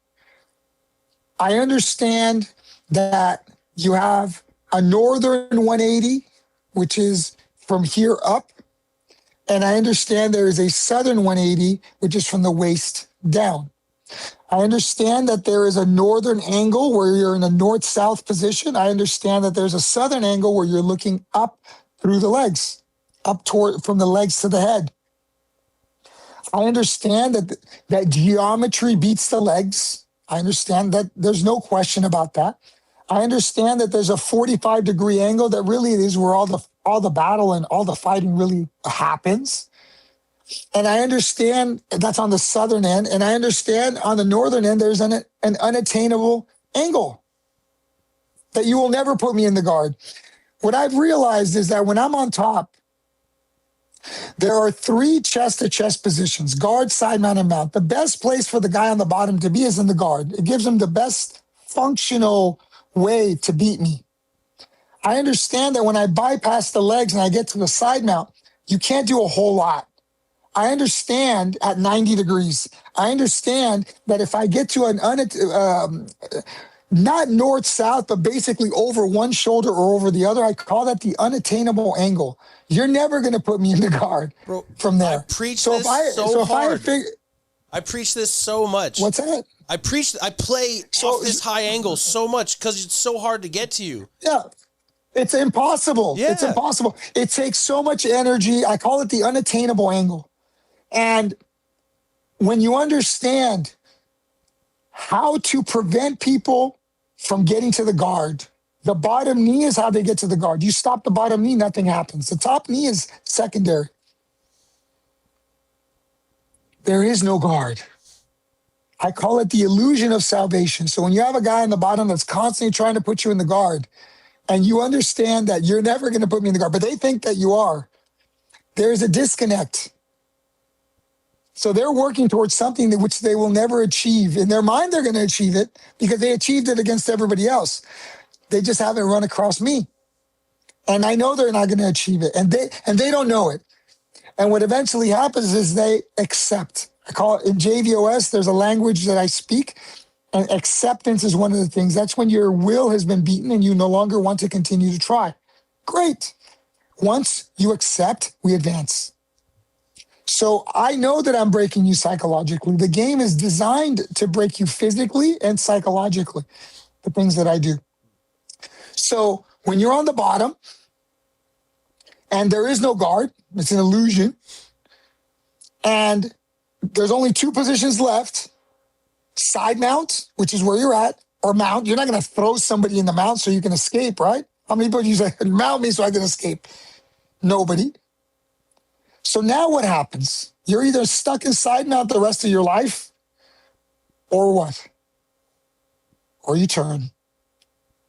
I understand that you have a northern 180, which is from here up. And I understand there is a southern 180, which is from the waist down. I understand that there is a northern angle where you're in a north-south position. I understand that there's a southern angle where you're looking up through the legs, from the legs to the head. I understand that geometry beats the legs. I understand that there's no question about that. I understand that there's a 45-degree angle that really is where all the battle and all the fighting really happens. And I understand that's on the southern end. And I understand on the northern end, there's an unattainable angle that you will never put me in the guard. What I've realized is that when I'm on top, there are 3 chest-to-chest positions: guard, side mount, and mount. The best place for the guy on the bottom to be is in the guard. It gives him the best functional way to beat me. I understand that when I bypass the legs and I get to the side mount, you can't do a whole lot. I understand at 90 degrees. I understand that if I get to an not north-south, but basically over one shoulder or over the other, I call that the unattainable angle. You're never going to put me in the guard from there. I preach this so hard. I preach this so much. What's that? I play off this high angle so much because it's so hard to get to you. Yeah. It's impossible. Yeah. It's impossible. It takes so much energy. I call it the unattainable angle. And when you understand how to prevent people from getting to the guard, the bottom knee is how they get to the guard. You stop the bottom knee, nothing happens. The top knee is secondary. There is no guard. I call it the illusion of salvation. So when you have a guy on the bottom that's constantly trying to put you in the guard, and you understand that you're never going to put me in the guard, but they think that you are, there's a disconnect. So they're working towards something that which they will never achieve. In their mind, they're going to achieve it because they achieved it against everybody else. They just haven't run across me. And I know they're not going to achieve it. And they don't know it. And what eventually happens is they accept. I call it in JVOS, there's a language that I speak, and acceptance is one of the things. That's when your will has been beaten and you no longer want to continue to try. Great. Once you accept, we advance. So I know that I'm breaking you psychologically. The game is designed to break you physically and psychologically, the things that I do. So when you're on the bottom and there is no guard, it's an illusion, and there's only two positions left, side mount, which is where you're at, or mount. You're not going to throw somebody in the mount so you can escape, right? How many people you say, mount me so I can escape? Nobody. So now what happens? You're either stuck in side mount the rest of your life, or what? Or you turn.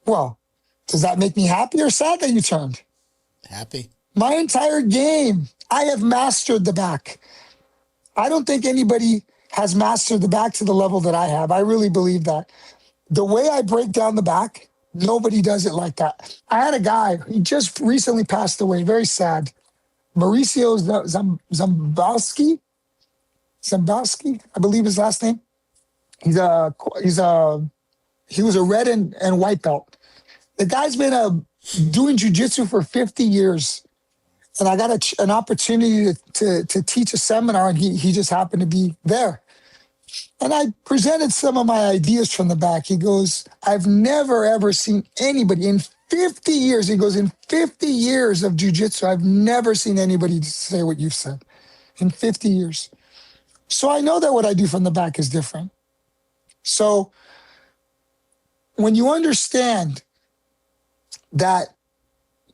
Well, does that make me happy or sad that you turned? Happy. My entire game, I have mastered the back. I don't think anybody has mastered the back to the level that I have. I really believe that. The way I break down the back, nobody does it like that. I had a guy, he just recently passed away, very sad. Mauricio Zambowski, I believe his last name. He was a red and white belt. The guy's been doing jiu-jitsu for 50 years. And I got an opportunity to teach a seminar, and he just happened to be there. And I presented some of my ideas from the back. He goes, I've never, ever seen anybody in 50 years. He goes, in 50 years of jiu-jitsu, I've never seen anybody say what you've said in 50 years. So I know that what I do from the back is different. So when you understand that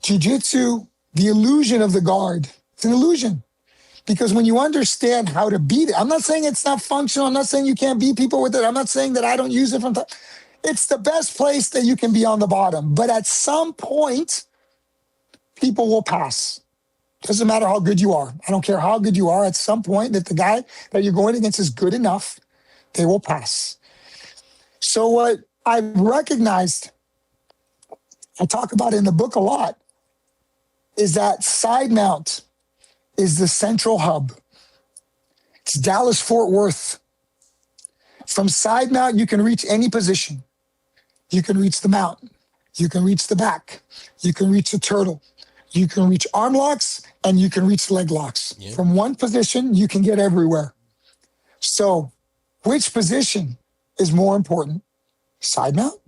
jiu-jitsu, the illusion of the guard, it's an illusion. Because when you understand how to beat it, I'm not saying it's not functional. I'm not saying you can't beat people with it. I'm not saying that I don't use it from time. It's the best place that you can be on the bottom. But at some point, people will pass. Doesn't matter how good you are. I don't care how good you are. At some point, if the guy that you're going against is good enough, they will pass. So what I've recognized, I talk about it in the book a lot, is that side mount is the central hub. It's Dallas-Fort Worth. From side mount, you can reach any position. You can reach the mount. You can reach the back. You can reach the turtle. You can reach arm locks, and you can reach leg locks. Yeah. From one position, you can get everywhere. So which position is more important? Side mount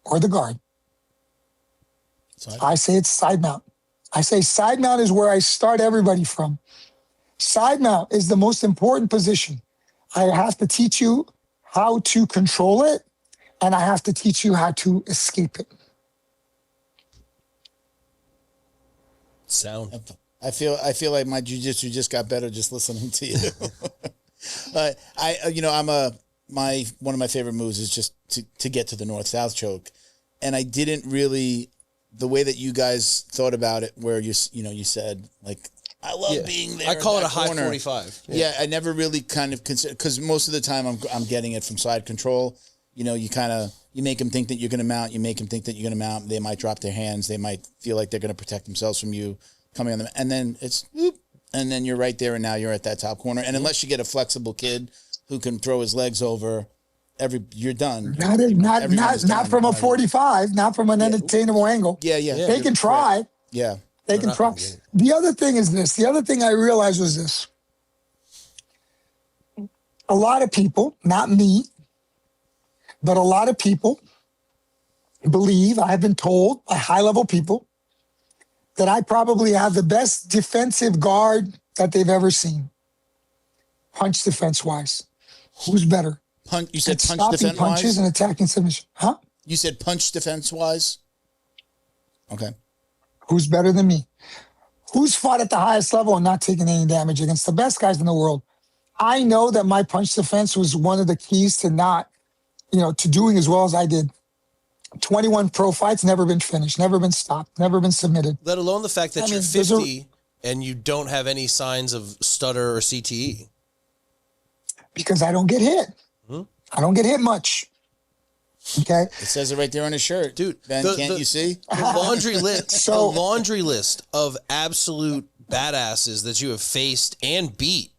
or the guard? I say it's side mount. I say side mount is where I start everybody from. Side mount is the most important position. I have to teach you how to control it, and I have to teach you how to escape it. Sound. I feel like my jiu-jitsu just got better just listening to you. One of my favorite moves is just to get to the north-south choke, and I didn't really. The way that you guys thought about it, where you said, like, I love being there. I call it a corner. high 45. Yeah, I never really kind of consider, because most of the time I'm getting it from side control. You make them think that you're going to mount. You make them think that you're going to mount. They might drop their hands. They might feel like they're going to protect themselves from you coming on them. And then it's, whoop, and then you're right there, and now you're at that top corner. And unless you get a flexible kid who can throw his legs over, you're done. Not from a 45, not from an unattainable angle. Yeah. They can try. Right. Yeah. They can try. The other thing is this. The other thing I realized was this. A lot of people, not me, but a lot of people believe, I've been told by high-level people, that I probably have the best defensive guard that they've ever seen. Punch defense-wise. Who's better? You said punch stopping defense-wise? punches and attacking submission. Huh? You said punch defense-wise? Okay. Who's better than me? Who's fought at the highest level and not taken any damage against the best guys in the world? I know that my punch defense was one of the keys to to doing as well as I did. 21 pro fights, never been finished, never been stopped, never been submitted. Let alone the fact that you're 50 and you don't have any signs of stutter or CTE. Because I don't get hit. I don't get hit much. Okay. It says it right there on his shirt. Dude, Ben, can't you see? The laundry list of absolute badasses that you have faced and beat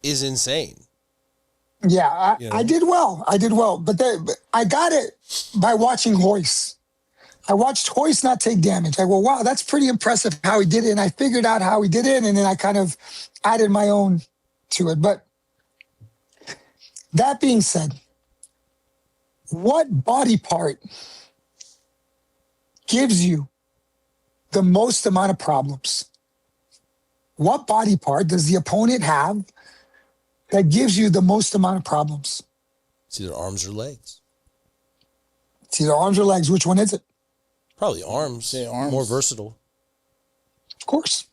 is insane. Yeah, I did well. But I got it by watching Hoist. I watched Hoist not take damage. I go, wow, that's pretty impressive how he did it. And I figured out how he did it, and then I kind of added my own to it. But that being said, what body part gives you the most amount of problems? What body part does the opponent have that gives you the most amount of problems? It's either arms or legs. It's either arms or legs. Which one is it? Probably arms. Say arms. More versatile. Of course.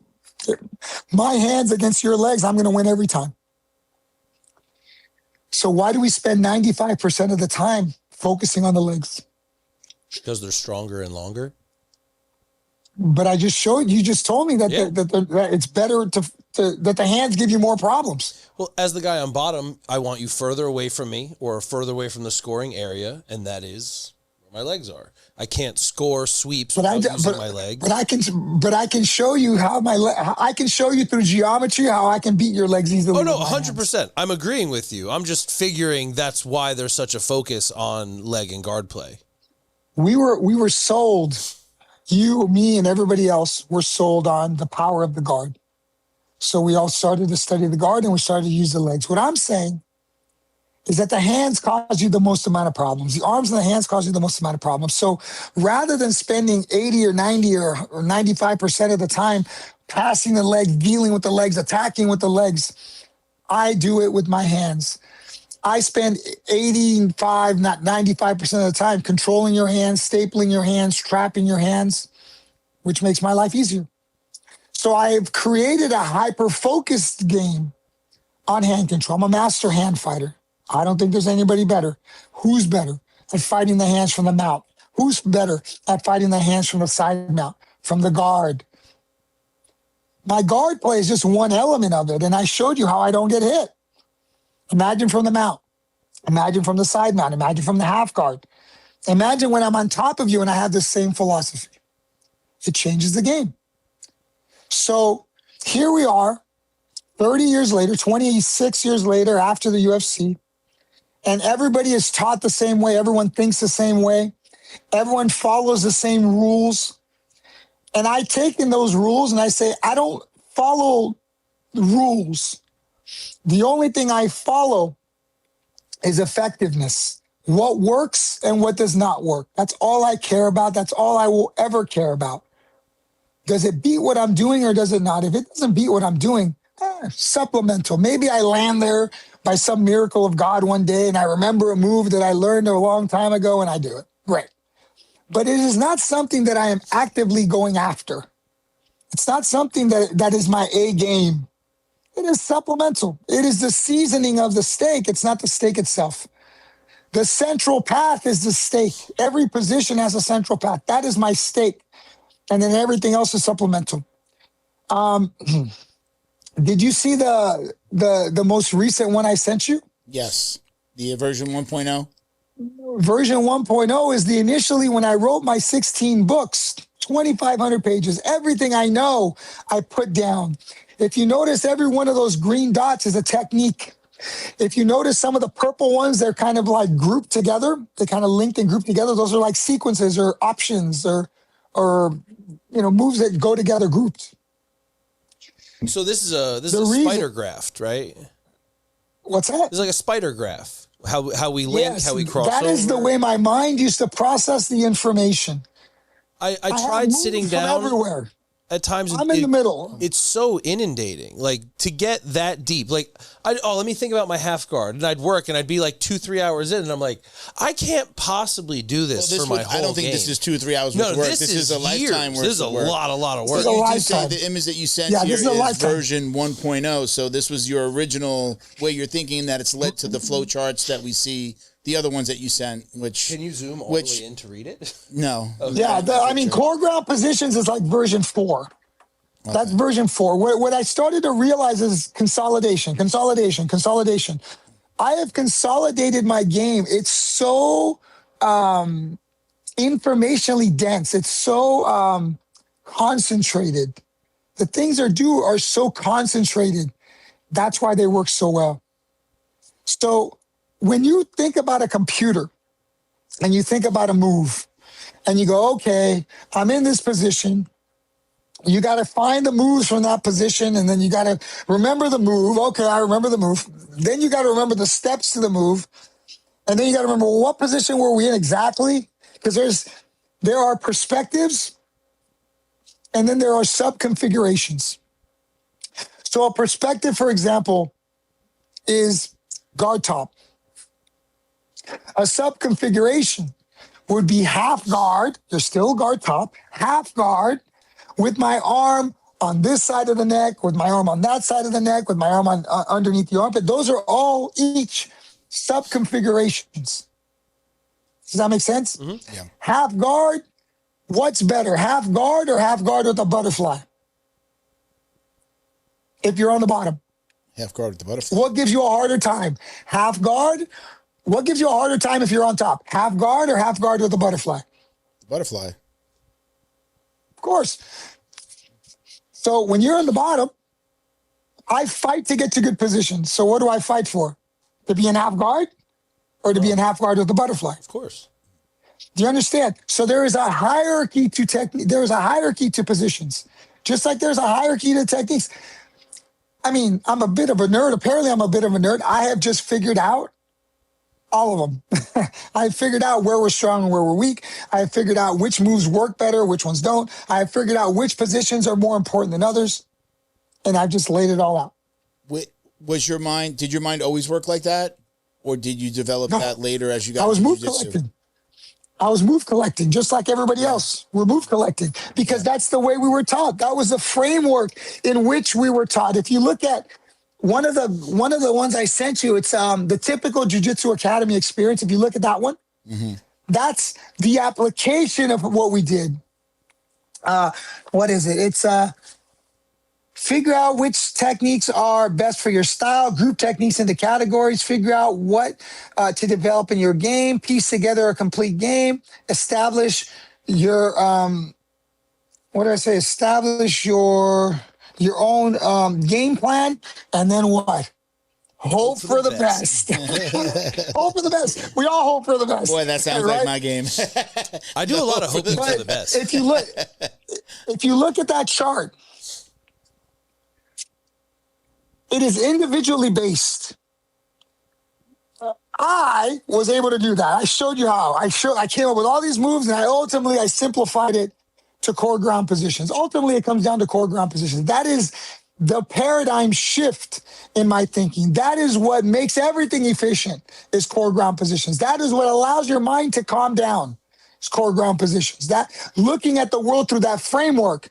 My hands against your legs, I'm going to win every time. So why do we spend 95% of the time focusing on the legs? Because they're stronger and longer. But you just told me that, that it's better that the hands give you more problems. Well, as the guy on bottom, I want you further away from me or further away from the scoring area, and that is where my legs are. I can't score sweeps without using my legs. But I can show you I can show you through geometry how I can beat your legs easily. Oh no, 100%. I'm agreeing with you. I'm just figuring that's why there's such a focus on leg and guard play. We were sold. You, me, and everybody else were sold on the power of the guard. So we all started to study the guard and we started to use the legs. What I'm saying is that the hands cause you the most amount of problems. The arms and the hands cause you the most amount of problems. So rather than spending 80 or 90 or 95% of the time passing the legs, dealing with the legs, attacking with the legs, I do it with my hands. I spend 85, not 95% of the time controlling your hands, stapling your hands, trapping your hands, which makes my life easier. So I've created a hyper-focused game on hand control. I'm a master hand fighter. I don't think there's anybody better. Who's better at fighting the hands from the mount? Who's better at fighting the hands from the side mount, from the guard? My guard play is just one element of it, and I showed you how I don't get hit. Imagine from the mount. Imagine from the side mount. Imagine from the half guard. Imagine when I'm on top of you and I have the same philosophy. It changes the game. So here we are, 30 years later, 26 years later after the UFC, and everybody is taught the same way. Everyone thinks the same way. Everyone follows the same rules. And I take in those rules and I say, I don't follow the rules. The only thing I follow is effectiveness. What works and what does not work. That's all I care about. That's all I will ever care about. Does it beat what I'm doing or does it not? If it doesn't beat what I'm doing, supplemental. Maybe I land there by some miracle of God one day and I remember a move that I learned a long time ago and I do it. Great. But it is not something that I am actively going after. It's not something that is my A game. It is supplemental. It is the seasoning of the steak. It's not the steak itself. The central path is the steak. Every position has a central path. That is my steak. And then everything else is supplemental. Did you see the most recent one I sent you? Yes. The version 1.0? Version 1.0 is the initially when I wrote my 16 books, 2,500 pages, everything I know I put down. If you notice, every one of those green dots is a technique. If you notice some of the purple ones, they're kind of like grouped together. They kind of linked and grouped together. Those are like sequences or options or moves that go together grouped. So this is a spider graph, right? What's that? It's like a spider graph. How we link, Yes, how we cross that over. is the way my mind used to process the information. I tried sitting down everywhere. at times. I'm in the middle. It's so inundating. Like to get that deep. Like let me think about my half guard, and I'd work, and I'd be like 2-3 hours in, and I'm like, I can't possibly do this for my whole I don't think game. this is 2 or 3 hours worth of work. This is a lifetime worth This is a of work. lot of work. This is a You lifetime. just say the image that you sent Yeah, here this is a is lifetime. version 1.0. So this was your original way you're thinking that it's led to the flow charts that we see. The other ones that you sent, which Can you zoom all the way in to read it? no, Yeah, core ground positions is like version 4. Okay. That's version 4. What I started to realize is consolidation. I have consolidated my game. It's so informationally dense. It's so concentrated. The things are so concentrated. That's why they work so well. So when you think about a computer and you think about a move and you go, okay, I'm in this position. You got to find the moves from that position, and then you got to remember the move. Okay, I remember the move. Then you got to remember the steps to the move. And then you got to remember what position were we in exactly? Because there are perspectives, and then there are sub-configurations. So a perspective, for example, is guard top. A sub-configuration would be half guard. You're still guard top, half guard, with my arm on this side of the neck, with my arm on that side of the neck, with my arm on underneath the armpit. Those are all each sub-configurations. Does that make sense? Mm-hmm. Yeah. Half guard, what's better, half guard or half guard with a butterfly? If you're on the bottom. Half guard with the butterfly. What gives you a harder time? Half guard? What gives you a harder time if you're on top? Half guard or half guard with a butterfly? Butterfly. Of course. So when you're on the bottom, I fight to get to good positions. So what do I fight for? To be in half guard or to be in half guard with the butterfly? Of course. Do you understand? So there is a hierarchy to technique. There is a hierarchy to positions. Just like there's a hierarchy to techniques. I mean, I'm a bit of a nerd. Apparently, I'm a bit of a nerd. I have just figured out all of them. I have figured out where we're strong and where we're weak. I have figured out which moves work better, which ones don't. I have figured out which positions are more important than others. And I've just laid it all out. Did your mind always work like that? Or did you develop that later as you got I was into move jiu-jitsu? collecting. I was move collecting, just like everybody else. We're move collecting because that's the way we were taught. That was the framework in which we were taught. If you look at one of the ones I sent you, it's the typical Jiu-Jitsu Academy experience. If you look at that one, that's the application of what we did. What is it? It's figure out which techniques are best for your style, group techniques into categories, figure out what to develop in your game, piece together a complete game, establish your, establish your own game plan, and then what? Hope for the best. Hope for the best. We all hope for the best. Boy, that sounds like my game. I do a lot of hoping for the best. If you look at that chart, it is individually based. I was able to do that. I showed you how. I came up with all these moves, and I simplified it to core ground positions. Ultimately, it comes down to core ground positions. That is the paradigm shift in my thinking. That is what makes everything efficient, is core ground positions. That is what allows your mind to calm down, is core ground positions. That looking at the world through that framework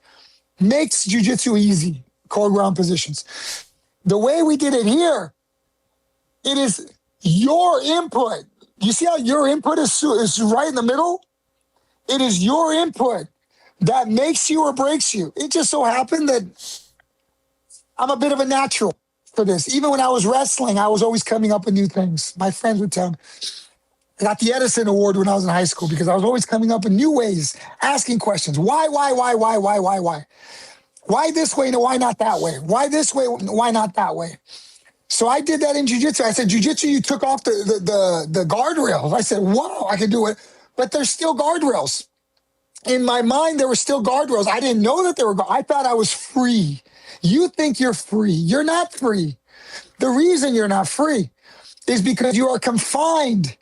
makes jiu-jitsu easy, core ground positions. The way we did it here, it is your input. You see how your input is right in the middle? It is your input that makes you or breaks you. It just so happened that I'm a bit of a natural for this. Even when I was wrestling, I was always coming up with new things. My friends would tell me. I got the Edison Award when I was in high school because I was always coming up with new ways, asking questions. Why? Why this way and why not that way? Why this way, why not that way? So I did that in jiu-jitsu. I said, jiu-jitsu, you took off the guardrails. I said, wow, I can do it. But there's still guardrails. In my mind, there were still guardrails. I didn't know that there were. I thought I was free. You think you're free. You're not free. The reason you're not free is because you are confined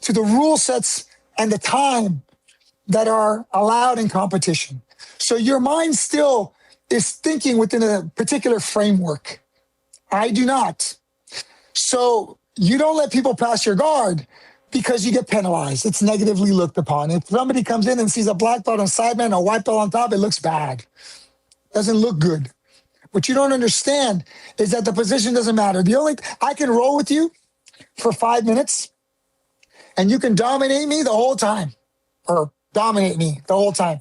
to the rule sets and the time that are allowed in competition. So your mind still is thinking within a particular framework. I do not. So you don't let people pass your guard because you get penalized. It's negatively looked upon. If somebody comes in and sees a black belt on sideman and a white belt on top, it looks bad. Doesn't look good. What you don't understand is that the position doesn't matter. I can roll with you for 5 minutes and you can dominate me the whole time, or dominate me the whole time.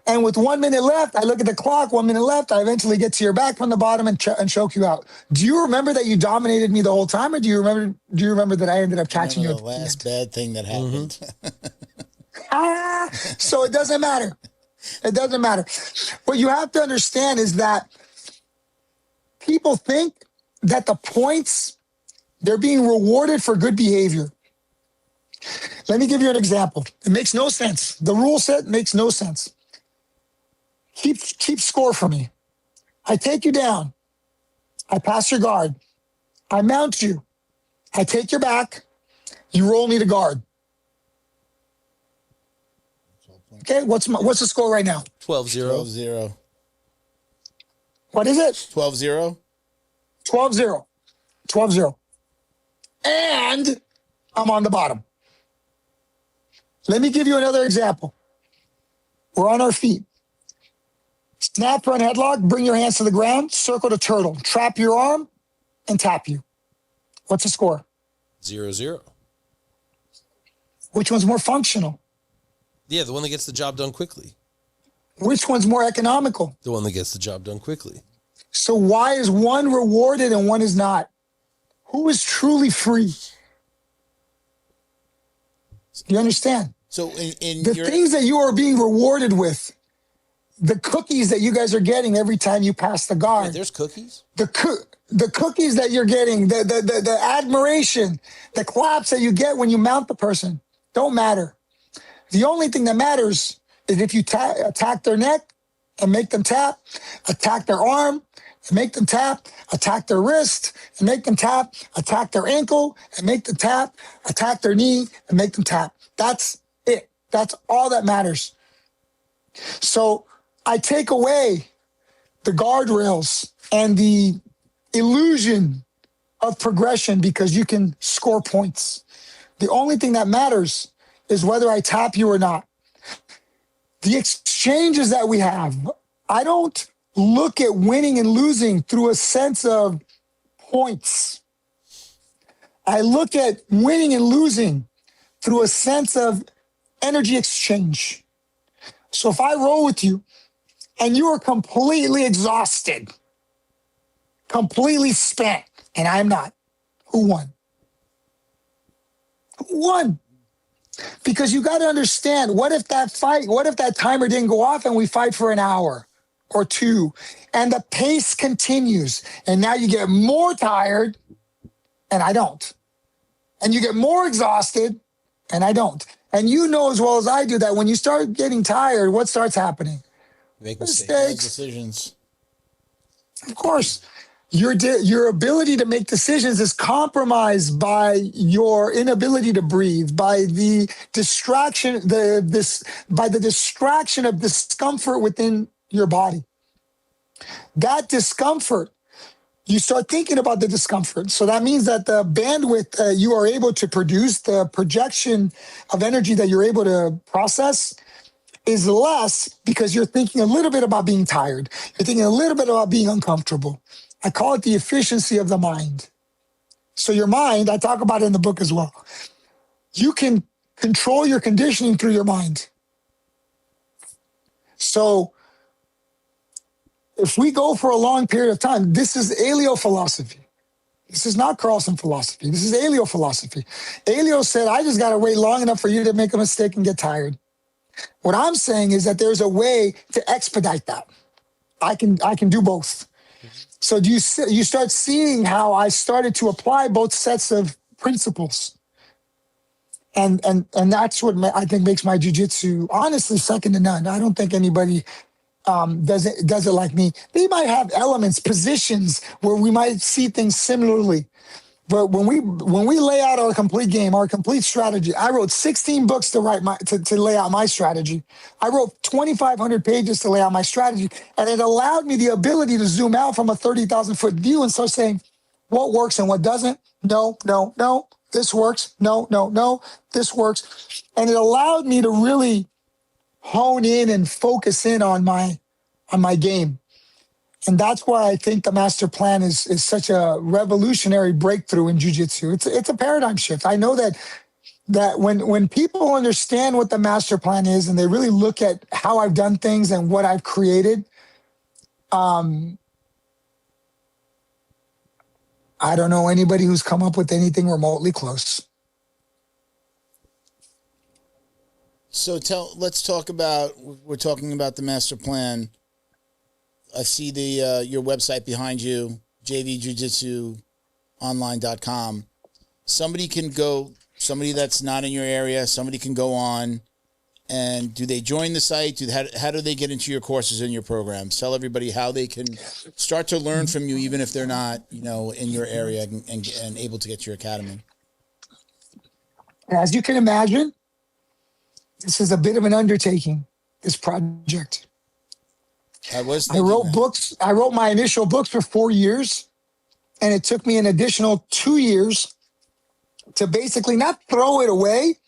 And with 1 minute left, I look at the clock, 1 minute left, I eventually get to your back from the bottom and choke you out. Do you remember that you dominated me the whole time, or do you remember that I ended up catching you? The last bad thing that happened. So it doesn't matter. It doesn't matter. What you have to understand is that people think that the points, they're being rewarded for good behavior. Let me give you an example. It makes no sense. The rule set makes no sense. Keep score for me. I take you down. I pass your guard. I mount you. I take your back. You roll me to guard. Okay, what's the score right now? 12-0. 12-0. What is it? 12-0. 12-0. 12-0. And I'm on the bottom. Let me give you another example. We're on our feet. Snap front headlock, bring your hands to the ground, circle to turtle, trap your arm, and tap you. What's the score? 0-0. Which one's more functional? Yeah, the one that gets the job done quickly. Which one's more economical? The one that gets the job done quickly. So why is one rewarded and one is not? Who is truly free? Do you understand? So in the things that you are being rewarded with, the cookies that you guys are getting every time you pass the guard. Wait, there's cookies? The cookies that you're getting, the admiration, the claps that you get when you mount the person don't matter. The only thing that matters is if you attack their neck and make them tap, attack their arm and make them tap, attack their wrist and make them tap, attack their ankle and make them tap, attack their knee and make them tap. That's it. That's all that matters. So I take away the guardrails and the illusion of progression because you can score points. The only thing that matters is whether I tap you or not. The exchanges that we have, I don't look at winning and losing through a sense of points. I look at winning and losing through a sense of energy exchange. So if I roll with you and you are completely exhausted, completely spent, and I'm not, who won? Who won? Because you got to understand, what if that timer didn't go off and we fight for an hour or two and the pace continues and now you get more tired and I don't. And you get more exhausted and I don't. And you know as well as I do that when you start getting tired, what starts happening? Make Mistakes. Decisions. Of course. Your ability to make decisions is compromised by your inability to breathe, by the distraction, by the distraction of discomfort within your body. That discomfort, you start thinking about the discomfort. So that means that the bandwidth you are able to produce, the projection of energy that you're able to process is less because you're thinking a little bit about being tired. You're thinking a little bit about being uncomfortable. I call it the efficiency of the mind. So your mind, I talk about it in the book as well. You can control your conditioning through your mind. So if we go for a long period of time, this is Elio philosophy. This is not Carlson philosophy. This is Elio philosophy. Elio said, I just got to wait long enough for you to make a mistake and get tired. What I'm saying is that there's a way to expedite that. I can do both. So you start seeing how I started to apply both sets of principles. And that's what I think makes my jiu-jitsu honestly second to none. I don't think anybody does it like me. They might have elements, positions where we might see things similarly. But when we lay out our complete game, our complete strategy, I wrote 16 books to lay out my strategy. I wrote 2,500 pages to lay out my strategy, and it allowed me the ability to zoom out from a 30,000-foot view and start saying what works and what doesn't. No, no, no. This works. No, no, no. This works, and it allowed me to really hone in and focus in on my game. And that's why I think the master plan is such a revolutionary breakthrough in jiu-jitsu. It's a paradigm shift. I know that when people understand what the master plan is and they really look at how I've done things and what I've created, I don't know anybody who's come up with anything remotely close. So let's talk about, we're talking about the master plan. I see your website behind you, jvjujitsuonline.com. Somebody that's not in your area, somebody can go on, and do they join the site? How do they get into your courses and your programs? Tell everybody how they can start to learn from you, even if they're not, in your area and able to get to your academy. As you can imagine, this is a bit of an undertaking, this project. I wrote my initial books for 4 years, and it took me an additional 2 years to basically not throw it away,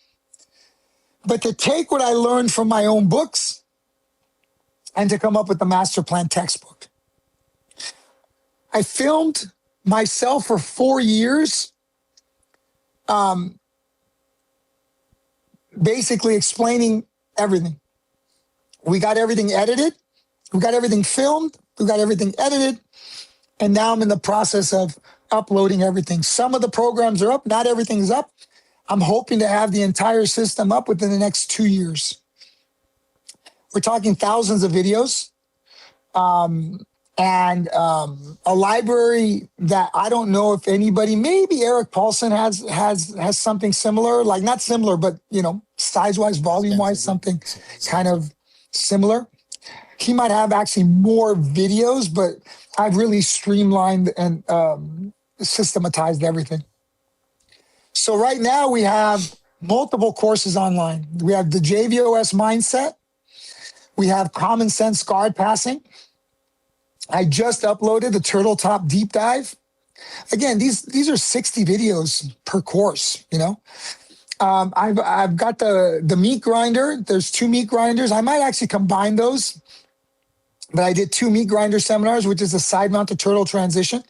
but to take what I learned from my own books and to come up with the master plan textbook. I filmed myself for 4 years, basically explaining everything. We got everything edited. We got everything filmed. We got everything edited. And now I'm in the process of uploading everything. Some of the programs are up. Not everything's up. I'm hoping to have the entire system up within the next 2 years. We're talking thousands of videos and a library that I don't know if anybody, maybe Eric Paulson has something similar, like not similar, but, size-wise, volume-wise, something kind of similar. He might have actually more videos, but I've really streamlined and systematized everything. So right now we have multiple courses online. We have the JVOS mindset. We have common sense guard passing. I just uploaded the turtle top deep dive. Again, these are 60 videos per course, I've got the meat grinder. There's 2 meat grinders. I might actually combine those. But I did 2 meat grinder seminars, which is a side mounted turtle transition.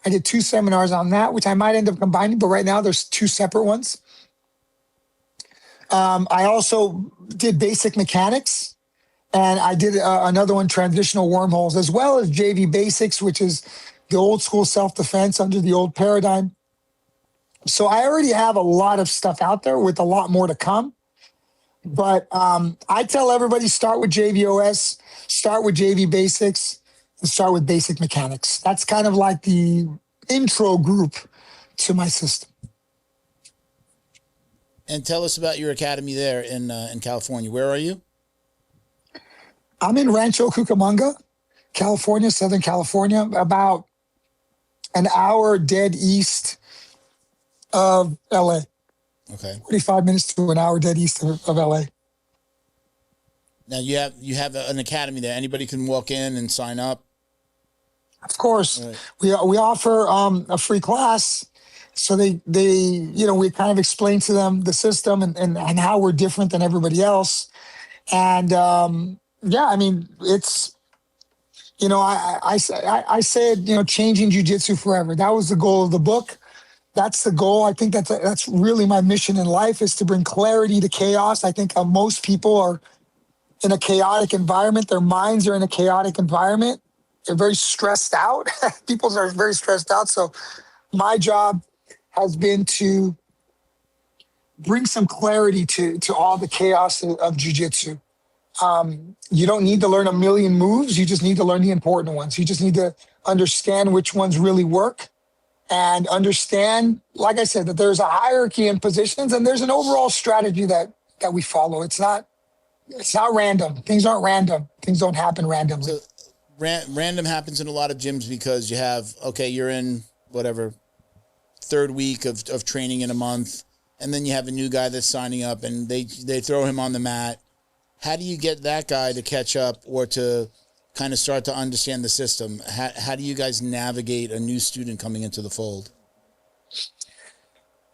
I did 2 seminars on that, which I might end up combining, but right now there's 2 separate ones. I also did basic mechanics, and I did another one, transitional wormholes, as well as JV basics, which is the old school self-defense under the old paradigm. So I already have a lot of stuff out there with a lot more to come. But I tell everybody, start with JVOS, start with JV basics, and start with basic mechanics. That's kind of like the intro group to my system. And tell us about your academy there in California. Where are you? I'm in Rancho Cucamonga, California, Southern California, about an hour dead east of LA. Okay. 45 minutes to an hour dead east of LA. Now you have an academy there. Anybody can walk in and sign up. Of course, right. We offer a free class, so they we kind of explain to them the system and how we're different than everybody else. And it's I said changing jiu-jitsu forever. That was the goal of the book. That's the goal. I think that's really my mission in life, is to bring clarity to chaos. I think most people are in a chaotic environment. Their minds are in a chaotic environment. They're very stressed out. People are very stressed out. So my job has been to bring some clarity to all the chaos of jiu-jitsu. You don't need to learn a million moves. You just need to learn the important ones. You just need to understand which ones really work and understand, like I said, that there's a hierarchy in positions and there's an overall strategy that we follow. It's not random. Things aren't random. Things don't happen randomly. So random happens in a lot of gyms because you have, okay, you're in whatever, third week of training in a month, and then you have a new guy that's signing up and they throw him on the mat. How do you get that guy to catch up or to kind of start to understand the system? How do you guys navigate a new student coming into the fold?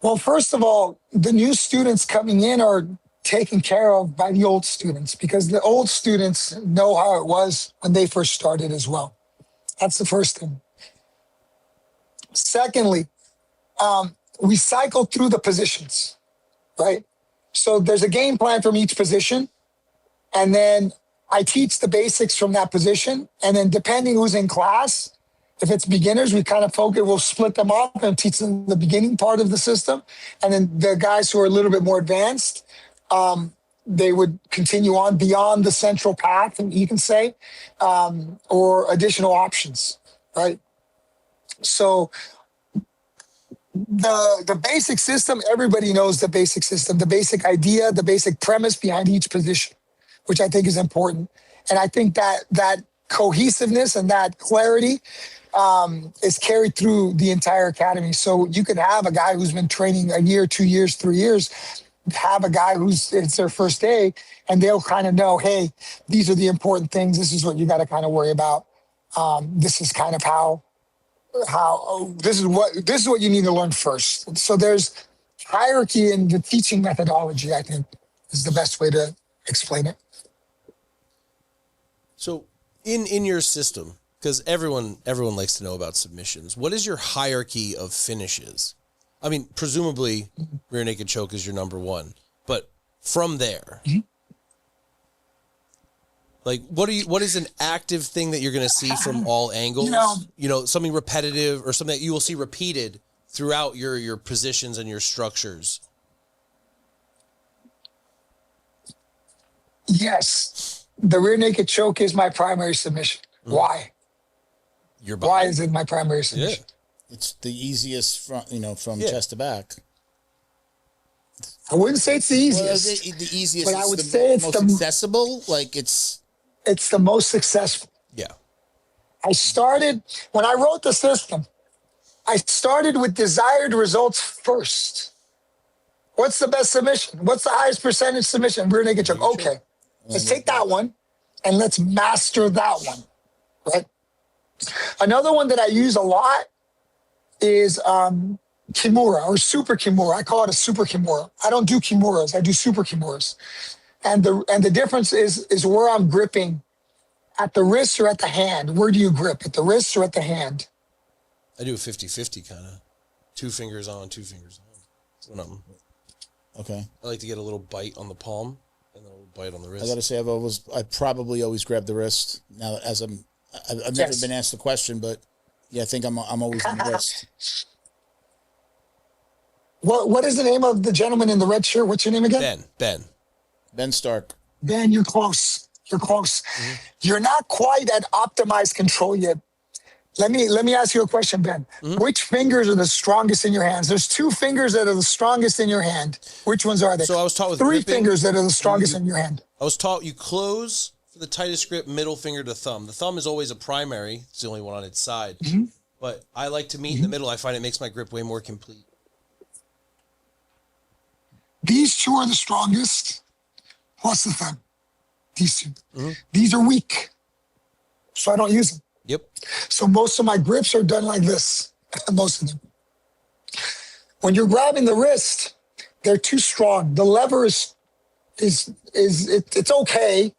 Well, first of all, the new students coming in are taken care of by the old students because the old students know how it was when they first started as well. That's the first thing. Secondly, we cycle through the positions, right? So there's a game plan from each position, and then I teach the basics from that position, and then depending who's in class, if it's beginners, we kind of focus, we'll split them up and teach them the beginning part of the system, and then the guys who are a little bit more advanced, they would continue on beyond the central path, and you can say, or additional options, right? So the basic system, everybody knows the basic system, the basic idea, the basic premise behind each position, which I think is important. And I think that cohesiveness and that clarity is carried through the entire academy. So you could have a guy who's been training a year, 2 years, 3 years, have a guy it's their first day, and they'll kind of know, hey, these are the important things. This is what you got to kind of worry about. This is kind of how this is what you need to learn first. So there's hierarchy in the teaching methodology, I think, is the best way to explain it. So in your system, because everyone likes to know about submissions, what is your hierarchy of finishes? I mean, presumably rear naked choke is your number one, but from there, like what is an active thing that you're going to see from all angles? You know, something repetitive or something that you will see repeated throughout your positions and your structures. Yes. The rear naked choke is my primary submission. Why? Why is it my primary submission? Yeah. It's the easiest from chest to back. I wouldn't say it's the easiest. Well, the easiest, but I would say it's most accessible. Like it's the most successful. Yeah. When I wrote the system, I started with desired results first. What's the best submission? What's the highest percentage submission? Rear naked choke. Okay, let's take that one and let's master that one, right? Another one that I use a lot is Kimura or super Kimura. I call it a super Kimura. I don't do Kimuras. I do super Kimuras. And the difference is where I'm gripping, at the wrist or at the hand. Where do you grip? At the wrist or at the hand? I do a 50-50 kind of. 2 fingers on, 2 fingers on. Okay. I like to get a little bite on the palm and then a little bite on the wrist. I got to say, I probably always grab the wrist. Now, I've never been asked the question, but yeah, I think I'm always on the wrist. What is the name of the gentleman in the red shirt? What's your name again? Ben Stark. Ben, you're close. You're close. Mm-hmm. You're not quite at optimized control yet. Let me ask you a question, Ben. Mm-hmm. Which fingers are the strongest in your hands? There's 2 fingers that are the strongest in your hand. Which ones are they? So I was taught with 3 gripping, fingers that are the strongest in your hand. I was taught you close for the tightest grip, middle finger to thumb. The thumb is always a primary. It's the only one on its side. Mm-hmm. But I like to meet in the middle. I find it makes my grip way more complete. These 2 are the strongest, plus the thumb. These 2. Mm-hmm. These are weak, so I don't use them. Yep. So most of my grips are done like this, most of them. When you're grabbing the wrist, they're too strong. The lever is it's okay,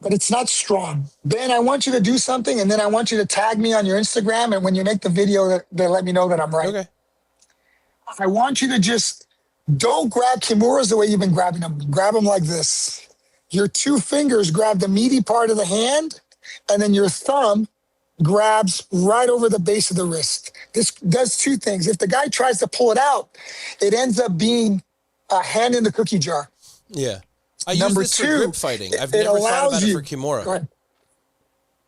but it's not strong. Ben, I want you to do something, and then I want you to tag me on your Instagram, and when you make the video, they let me know that I'm right. Okay. I want you to just don't grab Kimuras the way you've been grabbing them. Grab them like this. Your 2 fingers grab the meaty part of the hand, and then your thumb grabs right over the base of the wrist. This does 2 things. If the guy tries to pull it out, it ends up being a hand in the cookie jar. Yeah. I use this for grip fighting. I've never thought about it for Kimura. Go ahead.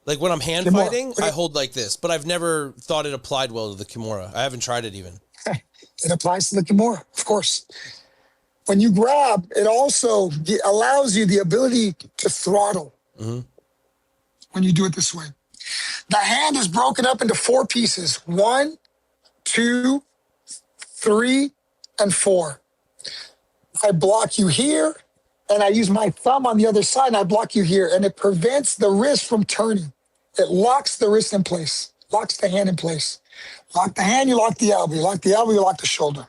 Like when I'm hand fighting, I hold like this, but I've never thought it applied well to the Kimura. I haven't tried it even. It applies to the Kimura, of course. When you grab, it also allows you the ability to throttle when you do it this way. The hand is broken up into 4 pieces. 1, 2, 3, and 4. I block you here, and I use my thumb on the other side, and I block you here, and it prevents the wrist from turning. It locks the wrist in place, locks the hand in place. Lock the hand, you lock the elbow. You lock the elbow, you lock the shoulder.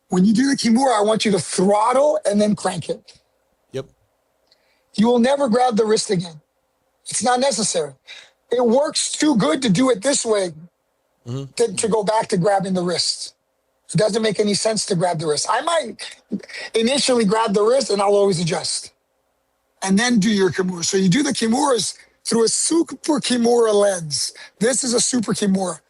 When you do the Kimura, I want you to throttle and then crank it. Yep. You will never grab the wrist again. It's not necessary. It works too good to do it this way to go back to grabbing the wrist. It doesn't make any sense to grab the wrist. I might initially grab the wrist and I'll always adjust. And then do your Kimura. So you do the Kimuras through a super Kimura lens. This is a super Kimura.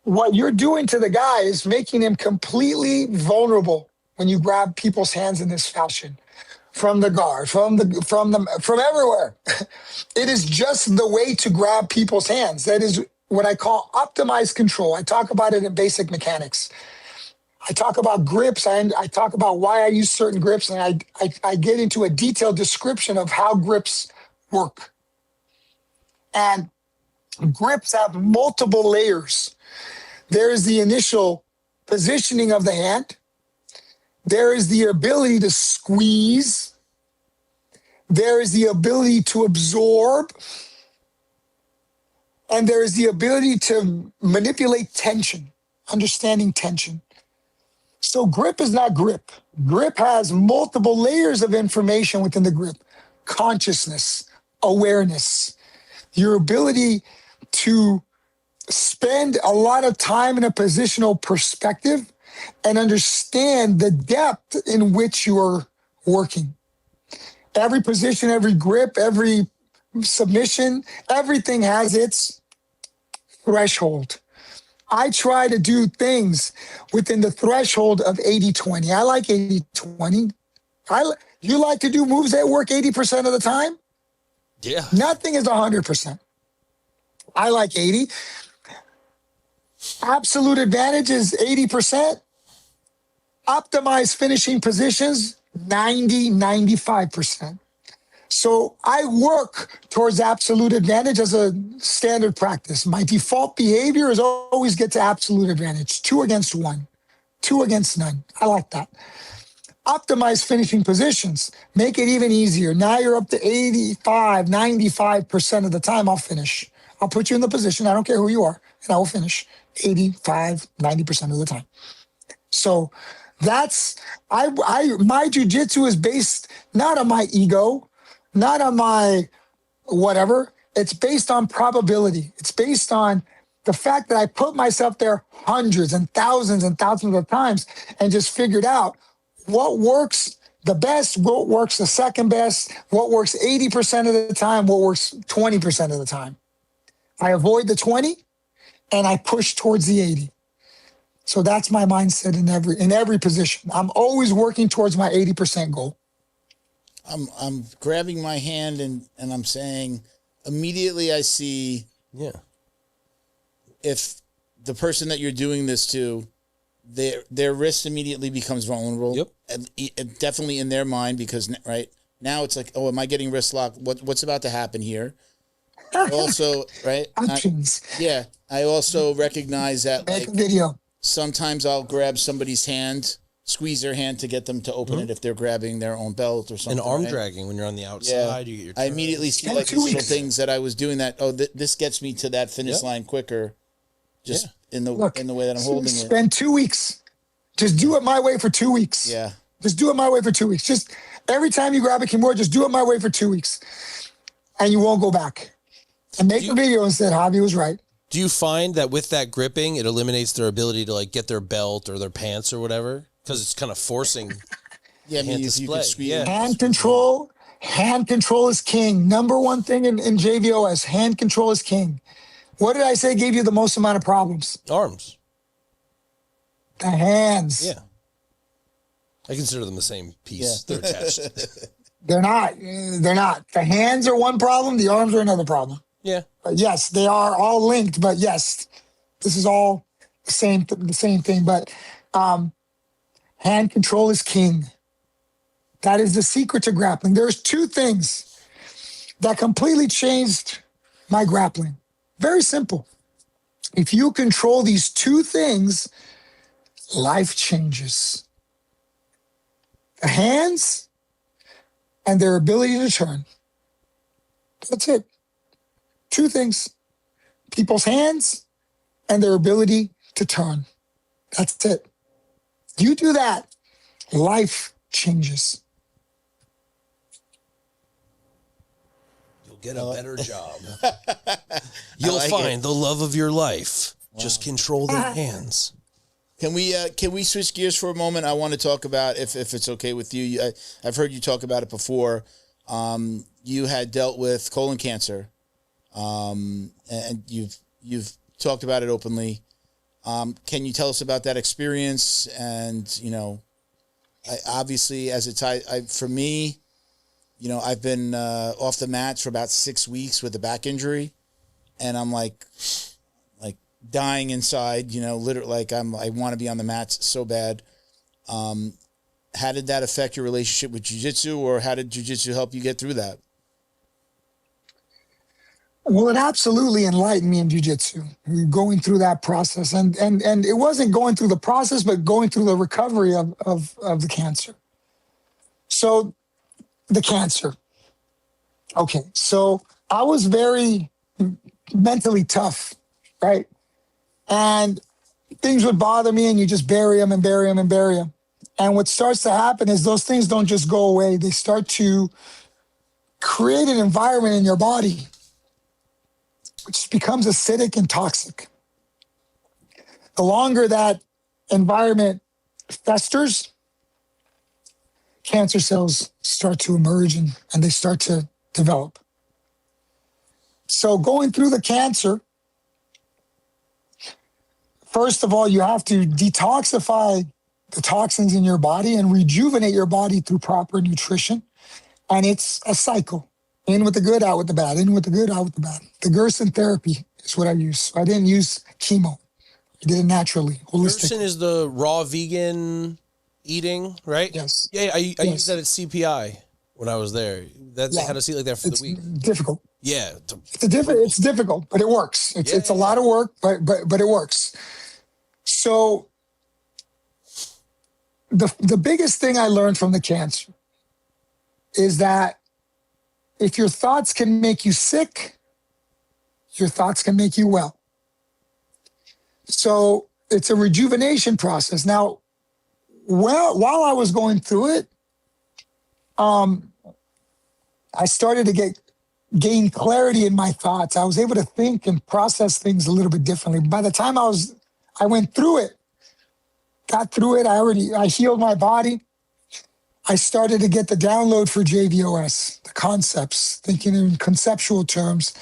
What you're doing to the guy is making him completely vulnerable when you grab people's hands in this fashion. From the guard, from everywhere. It is just the way to grab people's hands. That is what I call optimized control. I talk about it in basic mechanics. I talk about grips. I talk about why I use certain grips, and I get into a detailed description of how grips work. And grips have multiple layers. There is the initial positioning of the hand. There is the ability to squeeze. There is the ability to absorb. And there is the ability to manipulate tension, understanding tension. So grip is not grip. Grip has multiple layers of information within the grip. Consciousness, awareness, your ability to spend a lot of time in a positional perspective and understand the depth in which you are working. Every position, every grip, every submission, everything has its threshold. I try to do things within the threshold of 80-20. I like 80-20. You like to do moves that work 80% of the time? Yeah. Nothing is 100%. I like 80. Absolute advantage is 80%. Optimized finishing positions, 90-95%. So I work towards absolute advantage as a standard practice. My default behavior is always get to absolute advantage, 2 against 1, 2 against none. I like that. Optimize finishing positions, make it even easier. Now you're up to 85-95% of the time I'll finish. I'll put you in the position, I don't care who you are, and I will finish 85-90% of the time. So that's, my jiu-jitsu is based not on my ego, not on my whatever. It's based on probability. It's based on the fact that I put myself there hundreds and thousands of times and just figured out what works the best, what works the second best, what works 80% of the time, what works 20% of the time. I avoid the 20 and I push towards the 80. So that's my mindset in every position. I'm always working towards my 80% goal. I'm grabbing my hand and I'm saying immediately I see if the person that you're doing this to, their wrist immediately becomes vulnerable. Yep. And definitely in their mind, because right now it's like, oh, am I getting wrist locked? What's about to happen here? Also, right? I also recognize that Make a video. Sometimes I'll grab somebody's hand, squeeze their hand to get them to open it if they're grabbing their own belt or something. And arm dragging when you're on the outside. Yeah. You get your I immediately see like these little things that I was doing that, this gets me to that finish line quicker just in the way that I'm holding it. Spend 2 weeks. Just do it my way for 2 weeks. Yeah. Just do it my way for 2 weeks. Just every time you grab a Kimura, just do it my way for 2 weeks. And you won't go back. And make a video and said, Javi was right. Do you find that with that gripping, it eliminates their ability to like get their belt or their pants or whatever? Because it's kind of forcing hand display. Hand control is king. Number one thing in JVOS, hand control is king. What did I say gave you the most amount of problems? Arms. The hands. Yeah. I consider them the same piece. Yeah. They're attached. They're not. They're not. The hands are one problem. The arms are another problem. Yeah. But yes, they are all linked. But yes, this is all the same thing. But hand control is king. That is the secret to grappling. There's two things that completely changed my grappling. Very simple. If you control these two things, life changes. The hands and their ability to turn. That's it. Two things. People's hands and their ability to turn. That's it. You do that, life changes. You'll get a better job. You'll find the love of your life. Wow. Just control their hands. Can we switch gears for a moment? I want to talk about, if it's okay with you. I've heard you talk about it before. You had dealt with colon cancer, and you've talked about it openly. Can you tell us about that experience? And obviously, as it's for me, I've been off the mats for about 6 weeks with a back injury, and I'm like dying inside, literally, like I want to be on the mats so bad. How did that affect your relationship with jiu-jitsu, or how did jiu-jitsu help you get through that? Well, it absolutely enlightened me in jiu-jitsu, going through that process. And it wasn't going through the process, but going through the recovery of the cancer. So the cancer. Okay, so I was very mentally tough, right? And things would bother me, and you just bury them and bury them and bury them. And what starts to happen is those things don't just go away. They start to create an environment in your body which becomes acidic and toxic. The longer that environment festers, cancer cells start to emerge and they start to develop. So going through the cancer, first of all, you have to detoxify the toxins in your body and rejuvenate your body through proper nutrition. And it's a cycle. In with the good, out with the bad. In with the good, out with the bad. The Gerson therapy is what I use. So I didn't use chemo. I did it naturally, holistic. Gerson is the raw vegan eating, right? Yes. Yeah, I used that at CPI when I was there. They had to see like that for the week. Difficult. Yeah. It's difficult, but it works. It's a lot of work, but it works. So the biggest thing I learned from the cancer is that if your thoughts can make you sick, your thoughts can make you well. So it's a rejuvenation process. Now, while I was going through it, I started to gain clarity in my thoughts. I was able to think and process things a little bit differently. By the time I went through it, got through it, I healed my body. I started to get the download for JVOS, the concepts, thinking in conceptual terms,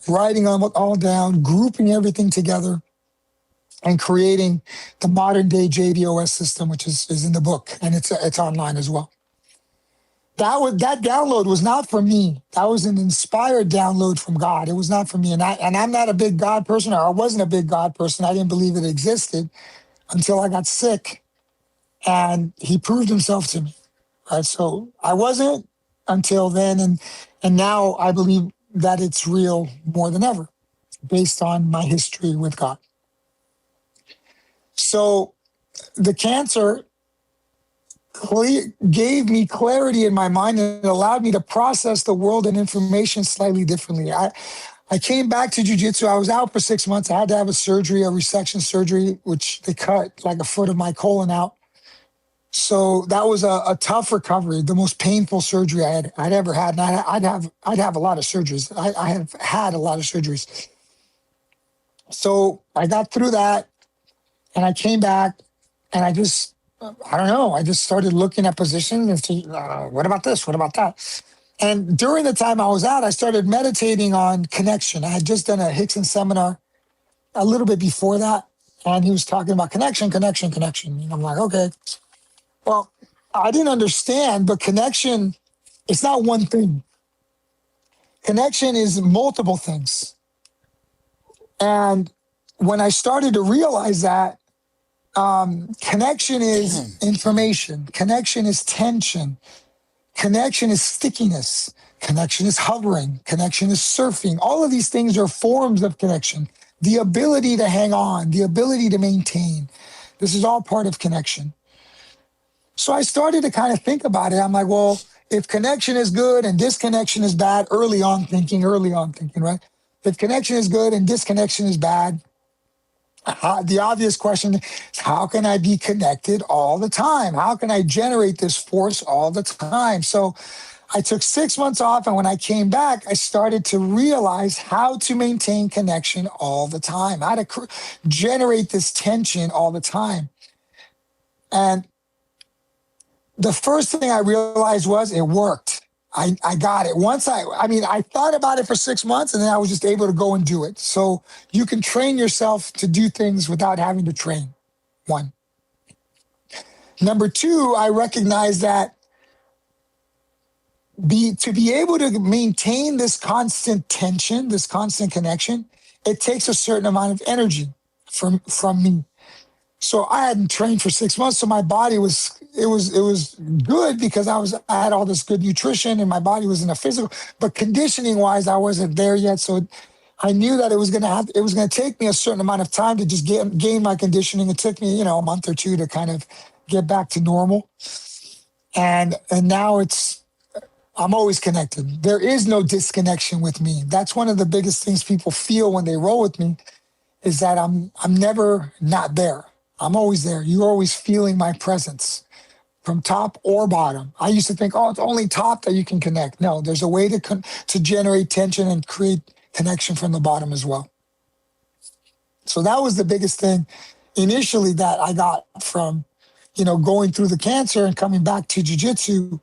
writing them all down, grouping everything together, and creating the modern day JVOS system, which is in the book, and it's online as well. That download was not for me. That was an inspired download from God. It was not for me. And I'm not a big God person, or I wasn't a big God person. I didn't believe it existed until I got sick, and he proved himself to me. Right? So I wasn't until then, and now I believe that it's real more than ever, based on my history with God. So the cancer gave me clarity in my mind and allowed me to process the world and information slightly differently. I came back to jiu-jitsu. I was out for 6 months. I had to have a surgery, a resection surgery, which they cut like a foot of my colon out. So that was a tough recovery, the most painful surgery I'd ever had. And I'd have a lot of surgeries. I have had a lot of surgeries. So I got through that, and I came back, and I just started looking at positions and see, what about this? What about that? And during the time I was out, I started meditating on connection. I had just done a Hickson seminar a little bit before that, and he was talking about connection. And I'm like, okay. Well, I didn't understand, but connection, it's not one thing. Connection is multiple things. And when I started to realize that, connection is information, connection is tension, connection is stickiness, connection is hovering, connection is surfing. All of these things are forms of connection. The ability to hang on, the ability to maintain. This is all part of connection. So I started to kind of think about it. I'm like, well, if connection is good and disconnection is bad, early on thinking, right? If connection is good and disconnection is bad, the obvious question is, how can I be connected all the time? How can I generate this force all the time? So I took 6 months off, and when I came back, I started to realize how to maintain connection all the time, how to generate this tension all the time. And the first thing I realized was it worked. I got it. Once I thought about it for 6 months, and then I was just able to go and do it. So you can train yourself to do things without having to train. One. Number two, I recognize that to be able to maintain this constant tension, this constant connection, it takes a certain amount of energy from me. So I hadn't trained for 6 months, so my body was good because I had all this good nutrition and my body was in a physical, but conditioning wise, I wasn't there yet. So I knew that it was gonna take me a certain amount of time to just gain my conditioning. It took me, a month or two to kind of get back to normal. And now I'm always connected. There is no disconnection with me. That's one of the biggest things people feel when they roll with me, is that I'm never not there. I'm always there. You're always feeling my presence from top or bottom. I used to think, it's only top that you can connect. No, there's a way to generate tension and create connection from the bottom as well. So that was the biggest thing initially that I got from, going through the cancer and coming back to jiu-jitsu,